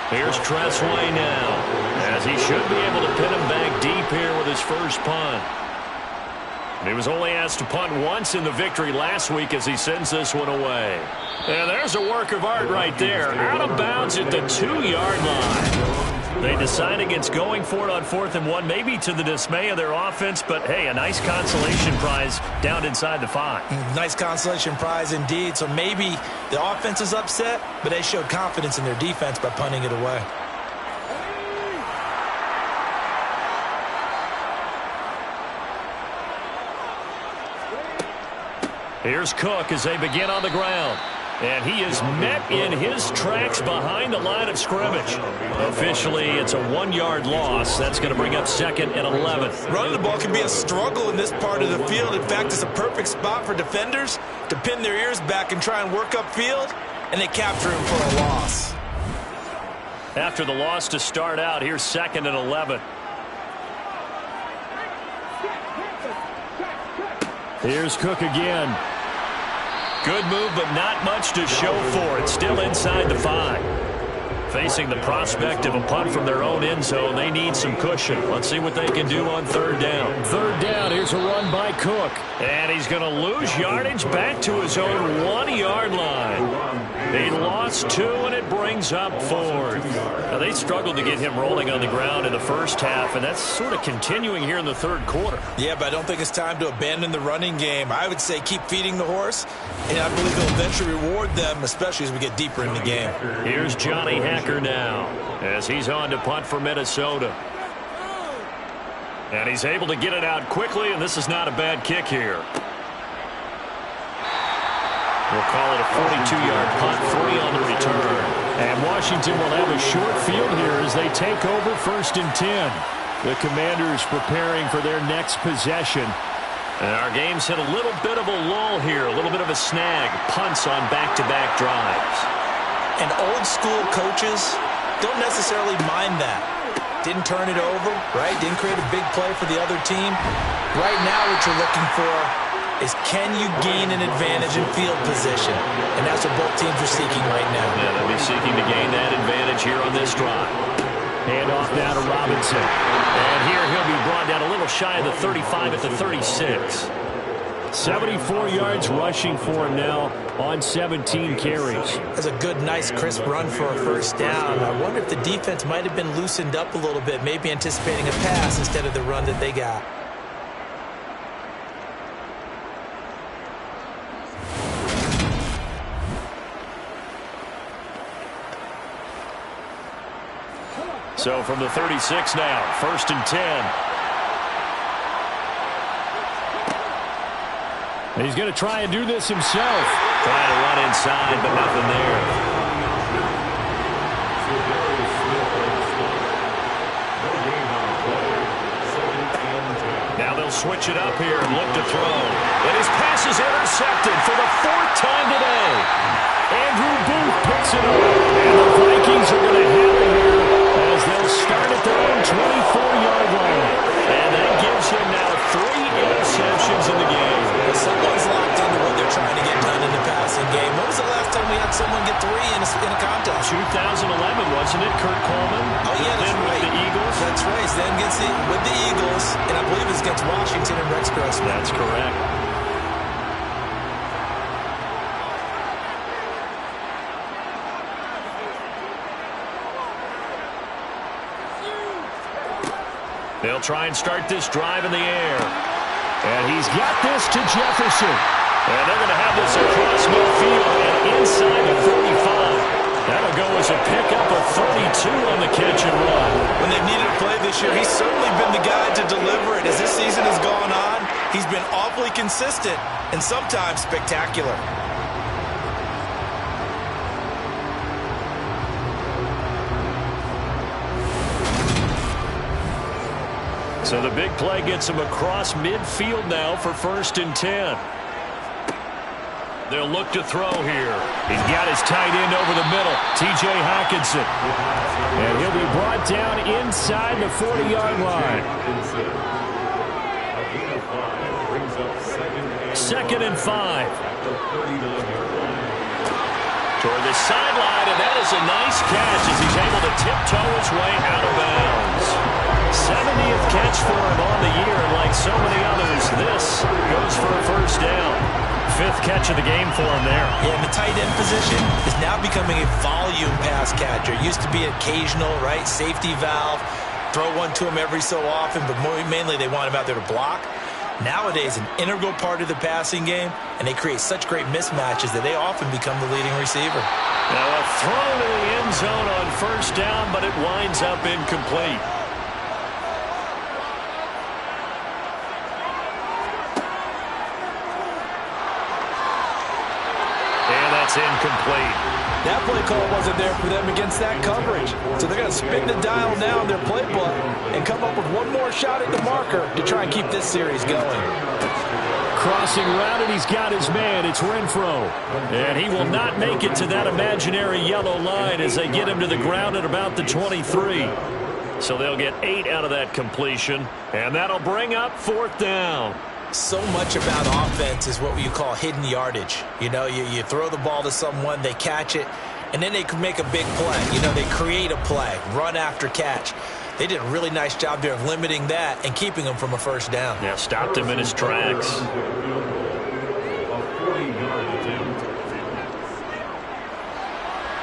Here's Tressway now, as he should be able to pin him back deep here with his first punt. And he was only asked to punt once in the victory last week as he sends this one away. And there's a work of art right there. Out of bounds at the 2-yard line. They decide against going for it on 4th and 1, maybe to the dismay of their offense, but hey, a nice consolation prize down inside the 5. Nice consolation prize indeed. So maybe the offense is upset, but they showed confidence in their defense by punting it away. Here's Cook as they begin on the ground. And he is met in his tracks behind the line of scrimmage. Officially, it's a 1-yard loss. That's going to bring up 2nd and 11. Running the ball can be a struggle in this part of the field. In fact, it's a perfect spot for defenders to pin their ears back and try and work upfield, and they capture him for a loss. After the loss to start out, here's 2nd and 11. Here's Cook again. Good move, but not much to show for it. Still inside the 5. Facing the prospect of a punt from their own end zone, they need some cushion. Let's see what they can do on 3rd down. 3rd down, here's a run by Cook. And he's going to lose yardage back to his own 1-yard line. He lost 2, and it brings up 4th. Now, they struggled to get him rolling on the ground in the first half, and that's sort of continuing here in the 3rd quarter. Yeah, but I don't think it's time to abandon the running game. I would say keep feeding the horse, and I believe he'll eventually reward them, especially as we get deeper in the game. Here's Johnny Hecker now, as he's on to punt for Minnesota. And he's able to get it out quickly, and this is not a bad kick here. We'll call it a 42-yard punt, 3 on the return. And Washington will have a short field here as they take over 1st and 10. The Commanders preparing for their next possession. And our game's hit a little bit of a lull here, a little bit of a snag. Punts on back-to-back drives. And old-school coaches don't necessarily mind that. Didn't turn it over, right? Didn't create a big play for the other team. Right now what you're looking for is can you gain an advantage in field position? And that's what both teams are seeking right now. Yeah, they'll be seeking to gain that advantage here on this drive. Hand off now to Robinson. And here he'll be brought down a little shy of the 35 at the 36. 74 yards rushing for him now on 17 carries. That's a good, nice, crisp run for a first down. I wonder if the defense might have been loosened up a little bit, maybe anticipating a pass instead of the run that they got. So from the 36 now, 1st and 10. He's going to try and do this himself. Trying to run inside, but nothing there. Now they'll switch it up here and look to throw. And his pass is intercepted for the 4th time today. Andrew Booth picks it up. And the Vikings are going to have it here as they'll start at their own 24-yard line. And that gives him now 3 interceptions in the game. Someone's locked into what they're trying to get done in the passing game. When was the last time we had someone get 3 in a contest? 2011, wasn't it, Kurt Coleman? Oh, yeah, that's then right. With the Eagles? That's right. Then gets it with the Eagles, and I believe it's against Washington and Rex Grossman. That's correct. They'll try and start this drive in the air. And he's got this to Jefferson. And they're going to have this across midfield and inside the 45. That'll go as a pickup of 32 on the catch and run. When they've needed a play this year, he's certainly been the guy to deliver it. As this season has gone on, he's been awfully consistent and sometimes spectacular. So the big play gets him across midfield now for 1st and 10. They'll look to throw here. He's got his tight end over the middle, T.J. Hockenson. And he'll be brought down inside the 40-yard line. 2nd and 5. Toward the sideline, and that is a nice catch as he's able to tiptoe his way out of bounds. 70th catch for him on the year, and like so many others, this goes for a 1st down. 5th catch of the game for him there. Yeah, and the tight end position is now becoming a volume pass catcher. It used to be occasional, right? Safety valve, throw one to him every so often, but mainly they want him out there to block. Nowadays, an integral part of the passing game, and they create such great mismatches that they often become the leading receiver. Now a throw to the end zone on 1st down, but it winds up incomplete. Incomplete. That play call wasn't there for them against that coverage. So they're going to spin the dial now in their playbook and come up with one more shot at the marker to try and keep this series going. Crossing route, and he's got his man. It's Renfro. And he will not make it to that imaginary yellow line as they get him to the ground at about the 23. So they'll get 8 out of that completion, and that'll bring up 4th down. So much about offense is what you call hidden yardage. You know, you throw the ball to someone, they catch it, and then they can make a big play. You know, they create a play, run after catch. They did a really nice job there of limiting that and keeping him from a 1st down. Yeah, stopped him in his tracks.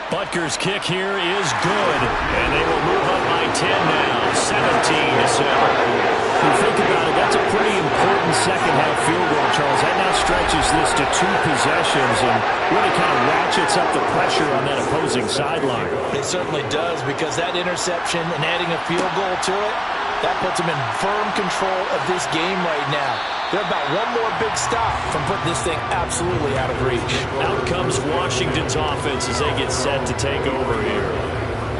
Butker's kick here is good, and they will move up by 10 now, 17-7. If you think about it, that's a pretty important second-half field goal, Charles. That now stretches this to 2 possessions and really kind of ratchets up the pressure on that opposing sideline. It certainly does, because that interception and adding a field goal to it, that puts them in firm control of this game right now. They're about one more big stop from putting this thing absolutely out of reach. Out comes Washington's offense as they get set to take over here.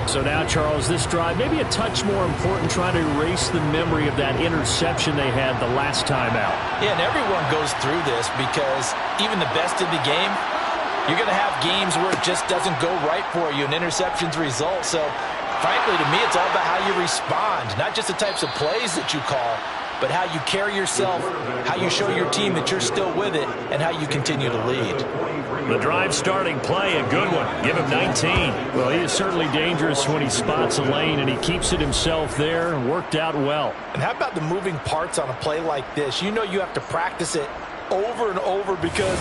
So now, Charles, this drive maybe a touch more important, trying to erase the memory of that interception they had the last time out. Yeah, and everyone goes through this because even the best in the game, you're going to have games where it just doesn't go right for you and interceptions result. So, frankly, to me, it's all about how you respond, not just the types of plays that you call, but how you carry yourself, how you show your team that you're still with it, and how you continue to lead. The drive starting play, a good one. Give him 19. Well, he is certainly dangerous when he spots a lane, and he keeps it himself there and worked out well. And how about the moving parts on a play like this? You know you have to practice it over and over because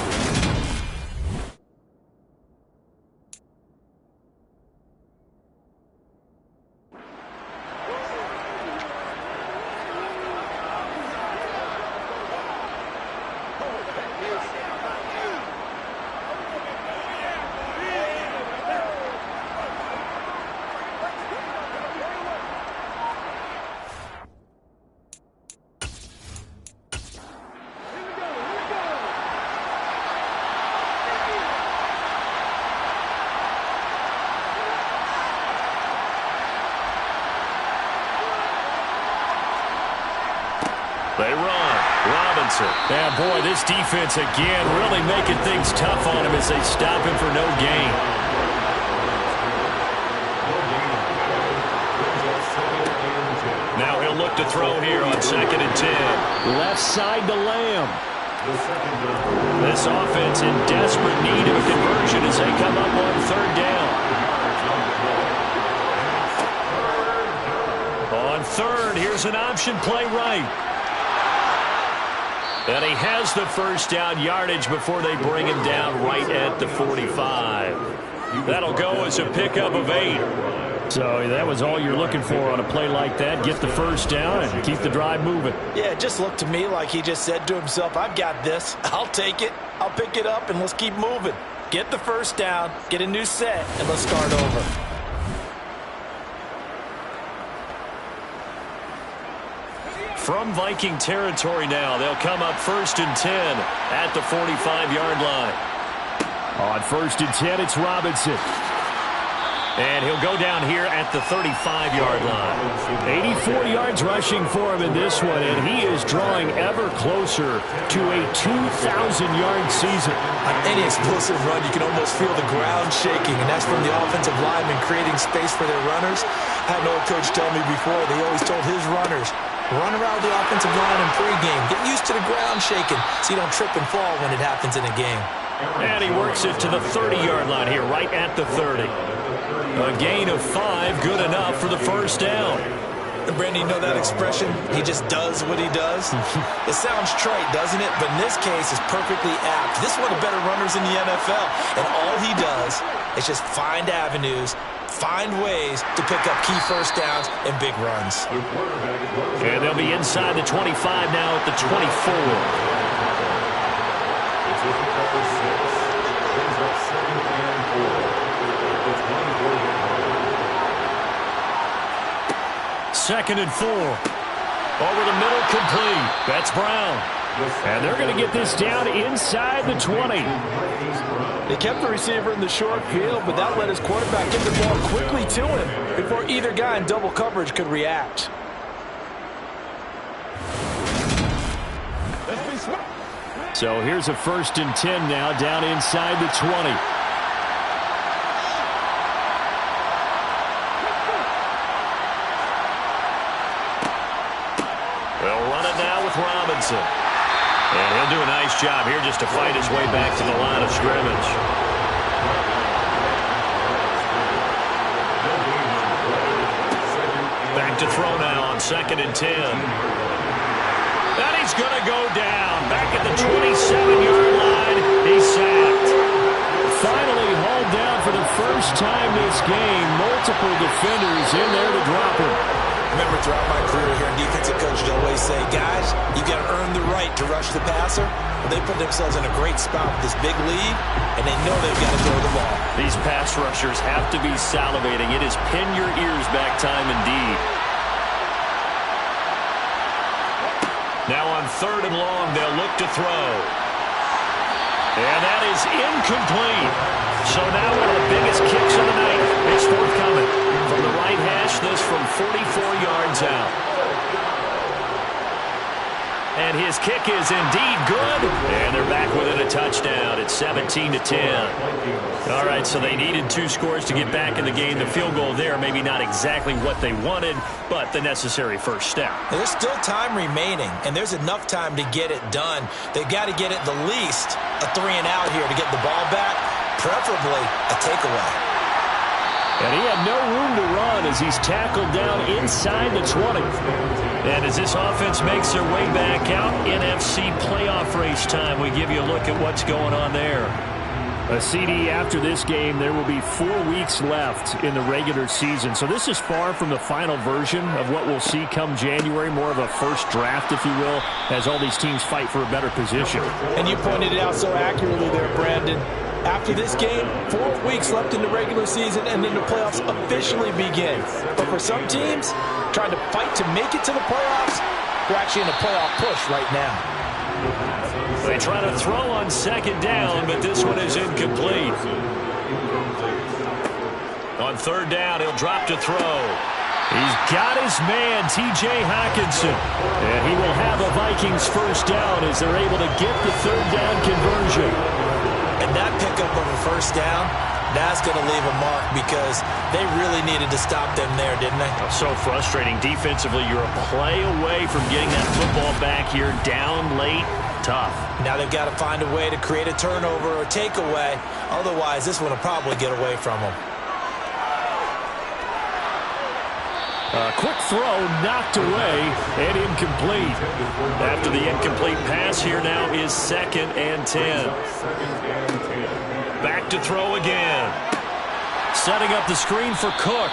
They run. Robinson. Yeah, boy, this defense again really making things tough on him as they stop him for no gain. Now he'll look to throw here on 2nd and 10. Left side to Lamb. This offense in desperate need of a conversion as they come up on 3rd down. On 3rd, here's an option play right. And he has the 1st down yardage before they bring him down right at the 45. That'll go as a pickup of 8. So that was all you're looking for on a play like that. Get the 1st down and keep the drive moving. Yeah, it just looked to me like he just said to himself, I've got this. I'll take it. I'll pick it up, and let's keep moving. Get the 1st down, get a new set, and let's start over. From Viking territory now, they'll come up 1st and 10 at the 45-yard line. On 1st and 10, it's Robinson. And he'll go down here at the 35-yard line. 84 yards rushing for him in this one, and he is drawing ever closer to a 2,000-yard season. On any explosive run, you can almost feel the ground shaking, and that's from the offensive linemen creating space for their runners. I had an old coach tell me before, they always told his runners, run around the offensive line in pregame. Get used to the ground shaking so you don't trip and fall when it happens in a game. And he works it to the 30-yard line here, right at the 30. A gain of 5, good enough for the first down. And Brandon, you know that expression? He just does what he does? It sounds trite, doesn't it? But in this case, it's perfectly apt. This is one of the better runners in the NFL. And all he does is just find avenues, find ways to pick up key first downs and big runs. And they'll be inside the 25 now at the 24. Second and 4. Over the middle, complete. That's Brown. And they're going to get this down inside the 20. They kept the receiver in the short field, but that let his quarterback get the ball quickly to him before either guy in double coverage could react. So here's a 1st and 10 now, down inside the 20. They'll run it now with Robinson. And he'll do a nice job here just to fight his way back to the line of scrimmage. Back to throw now on 2nd and 10. And he's going to go down. Back at the 27-yard line. He's sacked. Finally hauled down for the first time this game. Multiple defenders in there to drop him. Remember, throughout my career here in defensive coach, I always say, guys, you got to earn the right to rush the passer. Well, they put themselves in a great spot with this big lead, and they know they've got to throw the ball. These pass rushers have to be salivating. It is pin your ears back time indeed. Now on 3rd and long, they'll look to throw. And that is incomplete. So now one of the biggest kicks of the night is forthcoming. From the right hash, this from 44 yards out. And his kick is indeed good. And they're back within a touchdown. It's 17-10. All right, so they needed 2 scores to get back in the game. The field goal there, maybe not exactly what they wanted, but the necessary first step. There's still time remaining, and there's enough time to get it done. They've got to get it the least a 3-and-out here to get the ball back, preferably a takeaway. And he had no room to run as he's tackled down inside the 20. And as this offense makes their way back out, NFC playoff race time, we give you a look at what's going on there. A CD after this game, there will be 4 weeks left in the regular season. So this is far from the final version of what we'll see come January, more of a first draft, if you will, as all these teams fight for a better position. And you pointed it out so accurately there, Brandon. After this game, 4 weeks left in the regular season, and then the playoffs officially begin. But for some teams, trying to fight to make it to the playoffs, they're actually in a playoff push right now. They try to throw on 2nd down, but this one is incomplete. On 3rd down, he'll drop to throw. He's got his man, T.J. Hockenson. And he will have a Vikings first down as they're able to get the 3rd down conversion. And that pickup of a first down, that's going to leave a mark because they really needed to stop them there, didn't they? So frustrating. Defensively, you're a play away from getting that football back here down late. Tough. Now they've got to find a way to create a turnover or takeaway. Otherwise, this one will probably get away from them. A quick throw knocked away and incomplete. After the incomplete pass, here now is 2nd and 10. Back to throw again. Setting up the screen for Cook.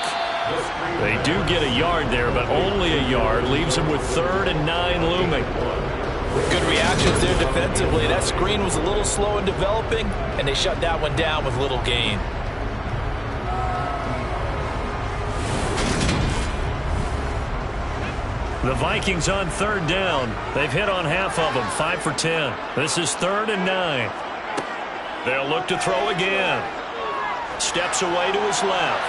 They do get a yard there, but only a yard. Leaves them with 3rd and 9 looming. Good reactions there defensively. That screen was a little slow in developing, and they shut that one down with little gain. The Vikings on 3rd down. They've hit on half of them, 5 for 10. This is 3rd and 9. They'll look to throw again. Steps away to his left.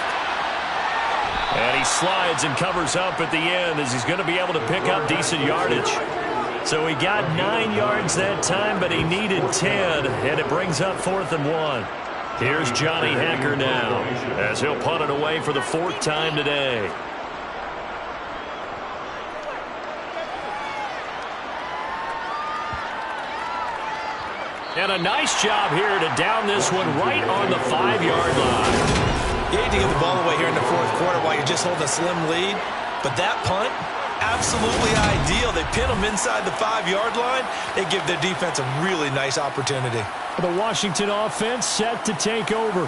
And he slides and covers up at the end as he's going to be able to pick up decent yardage. So he got 9 yards that time, but he needed 10, and it brings up 4th and 1. Here's Johnny Hekker now as he'll punt it away for the 4th time today. And a nice job here to down this one right on the 5-yard line. You hate to give the ball away here in the 4th quarter while you're just holding a slim lead, but that punt, absolutely ideal. They pin them inside the 5-yard line. They give their defense a really nice opportunity. The Washington offense set to take over.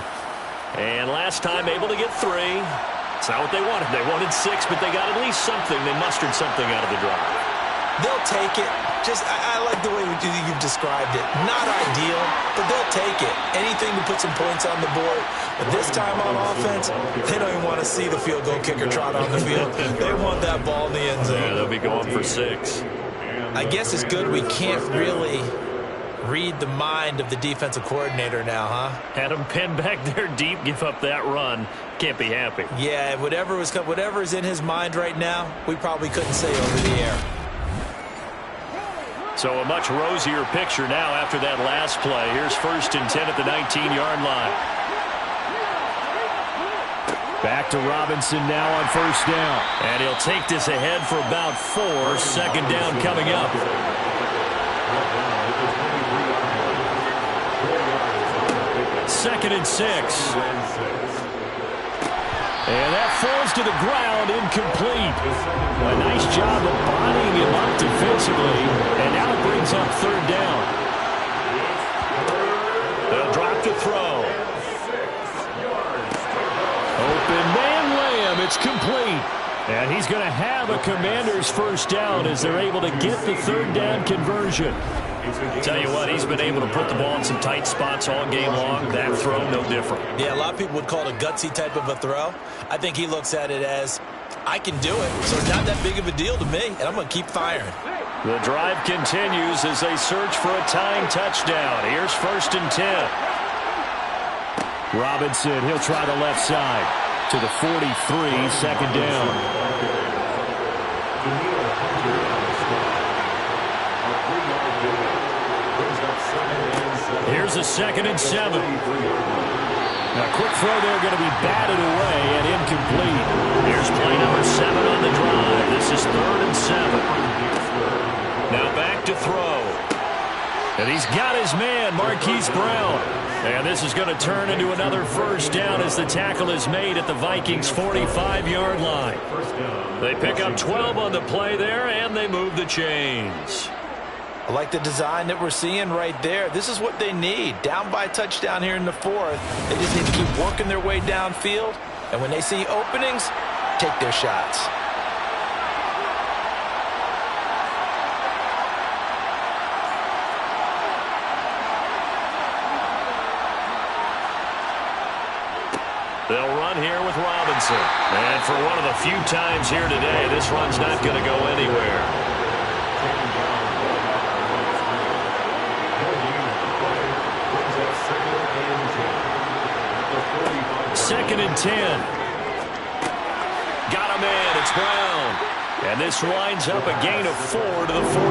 And last time able to get 3. It's not what they wanted. They wanted 6, but they got at least something. They mustered something out of the drive. They'll take it. I like the way you've described it. Not ideal, but they'll take it. Anything to put some points on the board. But this time on offense, they don't even want to see the field goal kicker trot on the field. They want that ball in the end zone. Yeah, they'll be going for 6. I guess it's good we can't really read the mind of the defensive coordinator now, huh? Had him pinned back there deep, give up that run. Can't be happy. Yeah, whatever is in his mind right now, we probably couldn't say over the air. So a much rosier picture now after that last play. Here's 1st and 10 at the 19-yard line. Back to Robinson now on 1st down. And he'll take this ahead for about 4. 2nd down coming up. 2nd and 6. And that falls to the ground, incomplete. A nice job of bodying him up defensively. And now it brings up 3rd down. They'll drop to throw. Open man Lamb. It's complete. And he's going to have a Commander's 1st down as they're able to get the 3rd down conversion. Tell you what, he's been able to put the ball in some tight spots all game long. That throw, no different. Yeah, a lot of people would call it a gutsy type of a throw. I think he looks at it as, I can do it, so it's not that big of a deal to me, and I'm going to keep firing. The drive continues as they search for a tying touchdown. Here's 1st and 10. Robinson, he'll try the left side to the 43, 2nd down. Here's a 2nd and 7. A quick throw there going to be batted away and incomplete. Here's play number 7 on the drive. This is 3rd and 7. Now back to throw. And he's got his man, Marquise Brown. And this is going to turn into another 1st down as the tackle is made at the Vikings' 45-yard line. They pick up 12 on the play there, and they move the chains. I like the design that we're seeing right there. This is what they need. Down by a touchdown here in the 4th. They just need to keep working their way downfield. And when they see openings, take their shots. They'll run here with Robinson. And for one of the few times here today, this run's not going to go anywhere. 2nd and 10. Got a man. It's Brown. And this lines up a gain of 4 to the 41.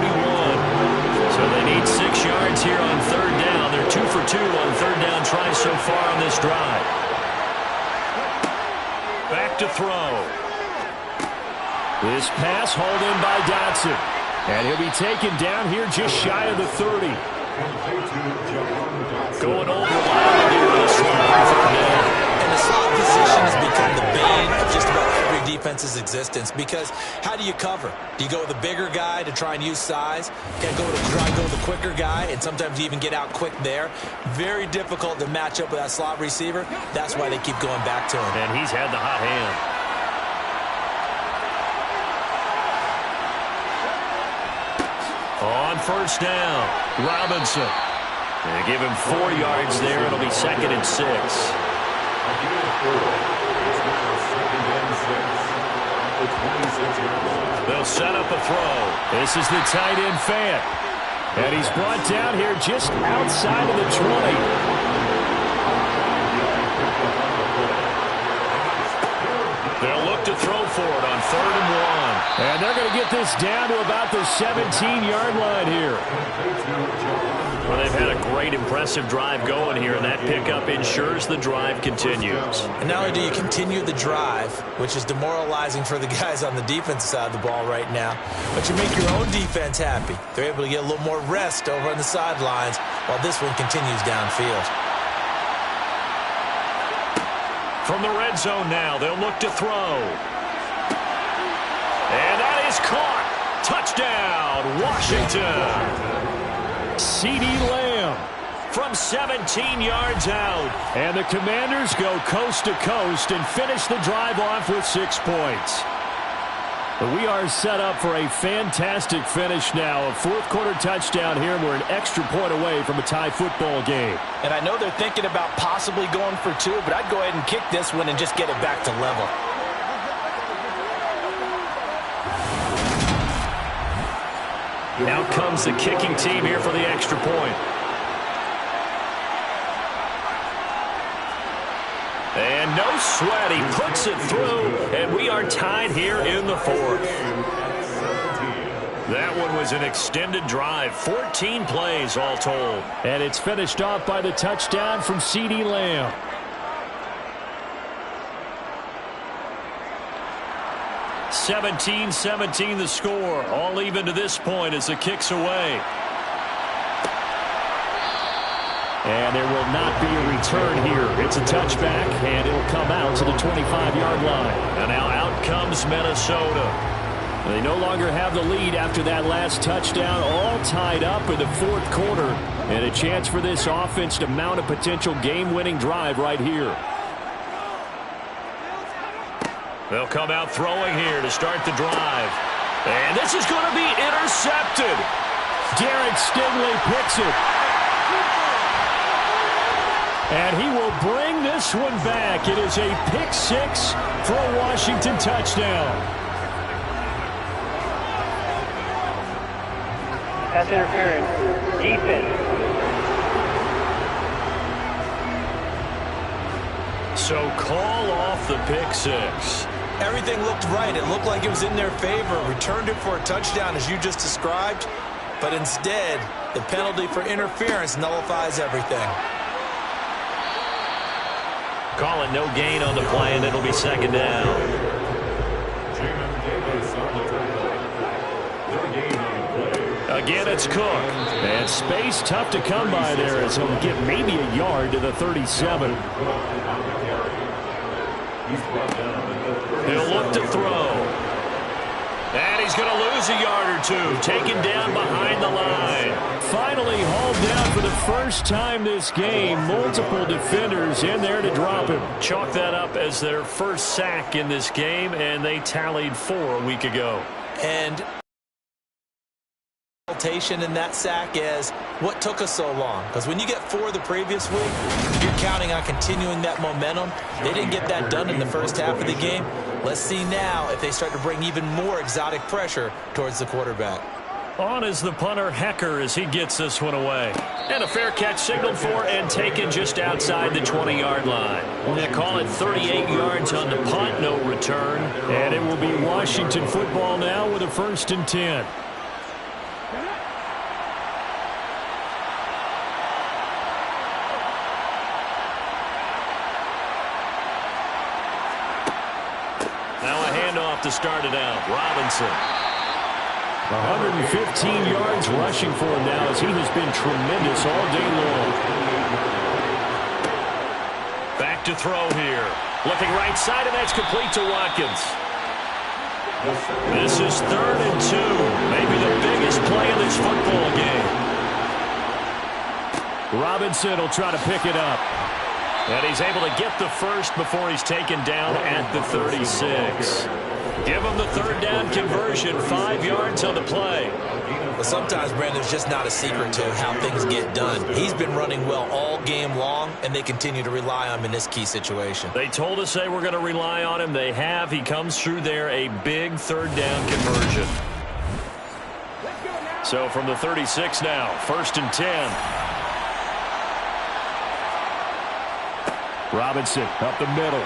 So they need 6 yards here on 3rd down. They're 2 for 2 on 3rd down tries so far on this drive. Back to throw. This pass hauled in by Dotson. And he'll be taken down here just shy of the 30. Going over loud here with a slot. And the slot position has become the bane of just about every defense's existence, because how do you cover? Do you go with the bigger guy to try and use size? Can go with the quicker guy, and sometimes you even get out quick there. Very difficult to match up with that slot receiver. That's why they keep going back to him. And he's had the hot hand. On 1st down, Robinson. They give him 4 yards there. It'll be 2nd and 6. They'll set up a throw. This is the tight end fan. And he's brought down here just outside of the 20. They'll look to to throw for it on 3rd and 1. And they're going to get this down to about the 17-yard line here. Well, they've had a great, impressive drive going here, and that pickup ensures the drive continues. And not only do you continue the drive, which is demoralizing for the guys on the defensive side of the ball right now, but you make your own defense happy. They're able to get a little more rest over on the sidelines while this one continues downfield. From the red zone now, they'll look to throw. And that is caught. Touchdown, Washington. CeeDee Lamb from 17 yards out. And the Commanders go coast to coast and finish the drive off with 6 points. But we are set up for a fantastic finish now. A fourth-quarter touchdown here, and we're an extra point away from a tie football game. And I know they're thinking about possibly going for 2, but I'd go ahead and kick this one and just get it back to level. Now comes the kicking team here for the extra point. And no sweat. He puts it through, and we are tied here in the 4th. That one was an extended drive. 14 plays all told. And it's finished off by the touchdown from CeeDee Lamb. (17-17) the score. All even to this point as the kick's away. And there will not be a return here. It's a touchback, and it'll come out to the 25-yard line. And now out comes Minnesota. They no longer have the lead after that last touchdown, all tied up in the 4th quarter. And a chance for this offense to mount a potential game-winning drive right here. They'll come out throwing here to start the drive. And this is going to be intercepted. Derek Stingley picks it. And he will bring this one back. It is a pick 6 for a Washington touchdown. Pass interference. Defense. So call off the pick 6. Everything looked right. It looked like it was in their favor. Returned it for a touchdown, as you just described. But instead, the penalty for interference nullifies everything. Call it no gain on the play, and it'll be 2nd down. Again, it's Cook. And space tough to come by there as he'll get maybe a yard to the 37. He'll look to throw. And he's going to lose a yard or 2. Taken down behind the line. Finally hauled down for the first time this game. Multiple defenders in there to drop him. Chalk that up as their first sack in this game, and they tallied 4 a week ago. And in that sack is what took us so long, because when you get 4 the previous week, you're counting on continuing that momentum. They didn't get that done in the first half of the game. Let's see now if they start to bring even more exotic pressure towards the quarterback. On is the punter Hecker as he gets this one away. And a fair catch signaled for and taken just outside the 20-yard line. They call it 38 yards on the punt, no return. And it will be Washington football now with a 1st and 10. To start it out, Robinson. 115 yards rushing for him now as he has been tremendous all day long. Back to throw here. Looking right side, and that's complete to Watkins. This is 3rd and 2. Maybe the biggest play of this football game. Robinson will try to pick it up. And he's able to get the first before he's taken down at the 36. Give him the 3rd down conversion, 5 yards on the play. But sometimes, Brandon, there's just not a secret to how things get done. He's been running well all game long, and they continue to rely on him in this key situation. They told us they were going to rely on him. They have. He comes through there, a big 3rd down conversion. So from the 36 now, 1st and 10. Robinson up the middle.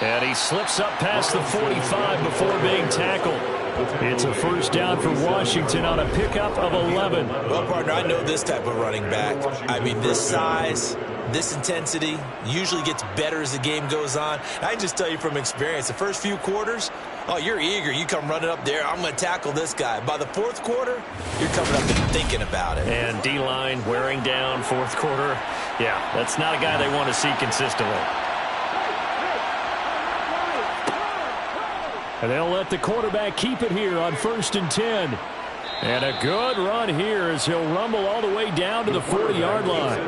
And he slips up past the 45 before being tackled. It's a first down for Washington on a pickup of 11. Well, partner, I know this type of running back. I mean, this size, this intensity usually gets better as the game goes on. I can just tell you from experience, the first few quarters, oh, you're eager. You come running up there, I'm going to tackle this guy. By the fourth quarter, you're coming up and thinking about it. And D-line wearing down fourth quarter. Yeah, that's not a guy they want to see consistently. And they'll let the quarterback keep it here on 1st and 10. And a good run here as he'll rumble all the way down to the 40-yard line.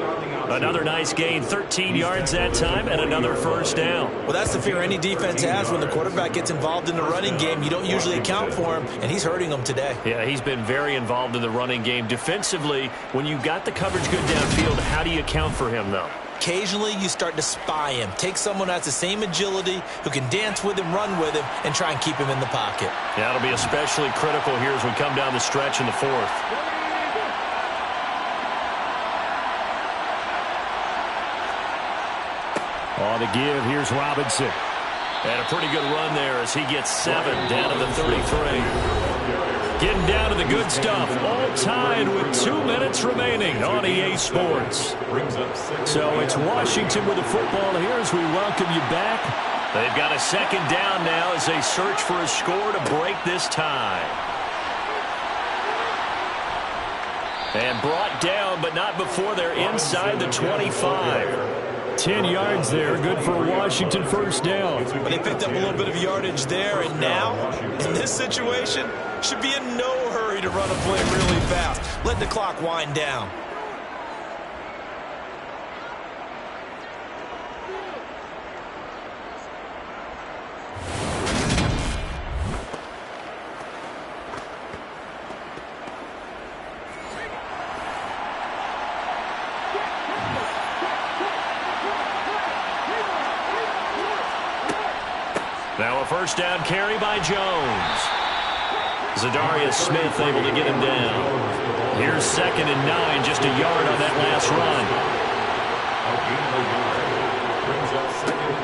Another nice gain, 13 yards that time, and another first down. Well, that's the fear any defense has when the quarterback gets involved in the running game. You don't usually account for him, and he's hurting them today. Yeah, he's been very involved in the running game. Defensively, when you got the coverage good downfield, how do you account for him, though? Occasionally, you start to spy him. Take someone who has the same agility, who can dance with him, run with him, and try and keep him in the pocket. Yeah, it'll be especially critical here as we come down the stretch in the fourth. On the give, here's Robinson. And a pretty good run there as he gets 7 down to the 33. Getting down to the good stuff, all tied with 2 minutes remaining on EA Sports. So it's Washington with the football here as we welcome you back. They've got a second down now as they search for a score to break this tie. And brought down, but not before they're inside the 25. 10 yards there, good for a Washington first down. But they picked up a little bit of yardage there, and now, in this situation, should be in no hurry to run a play really fast. Let the clock wind down. Now a first down carry by Jones. Zadarius Smith able to get him down. Here's 2nd and 9, just a yard on that last run.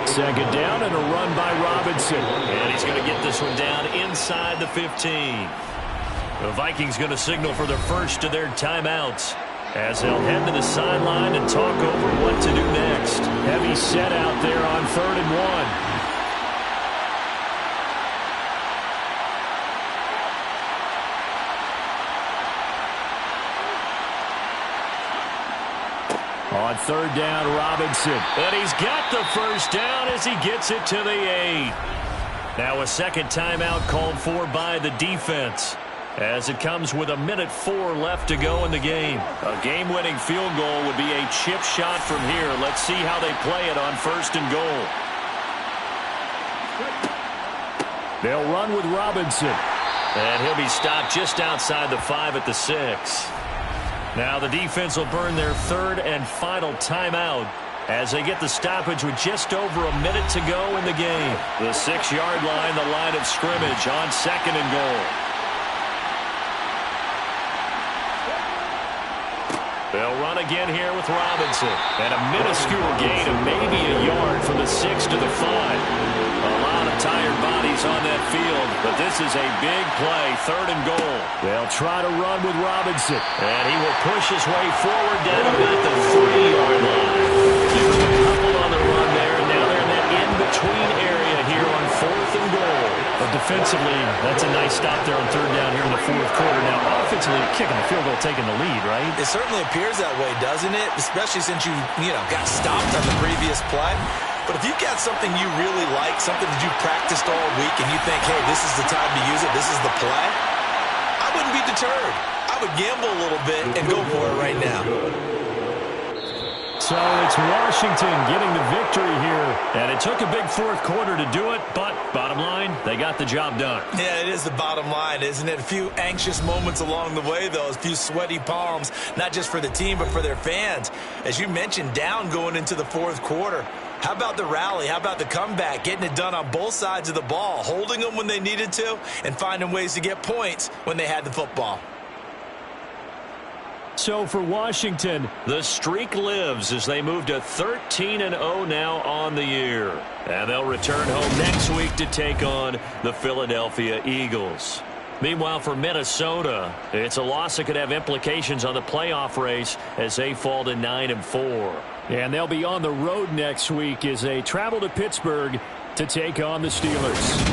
Second down and a run by Robinson. And he's going to get this one down inside the 15. The Vikings going to signal for the first of their timeouts as they'll head to the sideline and talk over what to do next. Heavy set out there on 3rd and 1. On 3rd down, Robinson. But he's got the first down as he gets it to the 8. Now a second timeout called for by the defense as it comes with 1:04 left to go in the game. A game-winning field goal would be a chip shot from here. Let's see how they play it on 1st and goal. They'll run with Robinson. And he'll be stopped just outside the 5 at the 6. Now the defense will burn their 3rd and final timeout as they get the stoppage with just over a minute to go in the game. The 6-yard line, the line of scrimmage on 2nd and goal. They'll run again here with Robinson. And a minuscule gain of maybe a yard from the 6 to the 5. A lot of tired bodies on that field, but this is a big play, 3rd and goal. They'll try to run with Robinson. And he will push his way forward down about the 3-yard line. Give him a couple on the run there, and now they're in that in-between area here on 4th and goal. But defensively, that's a nice stop there on 3rd down here in the 4th quarter. Now, offensively, kicking the field goal, taking the lead, right? It certainly appears that way, doesn't it? Especially since you got stopped on the previous play. But if you've got something you really like, something that you've practiced all week, and you think, hey, this is the time to use it, this is the play, I wouldn't be deterred. I would gamble a little bit and go for it right now. So it's Washington getting the victory here. And it took a big 4th quarter to do it, but bottom line, they got the job done. Yeah, it is the bottom line, isn't it? A few anxious moments along the way, though, a few sweaty palms, not just for the team, but for their fans. As you mentioned, down going into the 4th quarter. How about the rally? How about the comeback? Getting it done on both sides of the ball, holding them when they needed to, and finding ways to get points when they had the football. So for Washington, the streak lives as they move to 13-0 now on the year. And they'll return home next week to take on the Philadelphia Eagles. Meanwhile, for Minnesota, it's a loss that could have implications on the playoff race as they fall to 9-4. And they'll be on the road next week as they travel to Pittsburgh to take on the Steelers.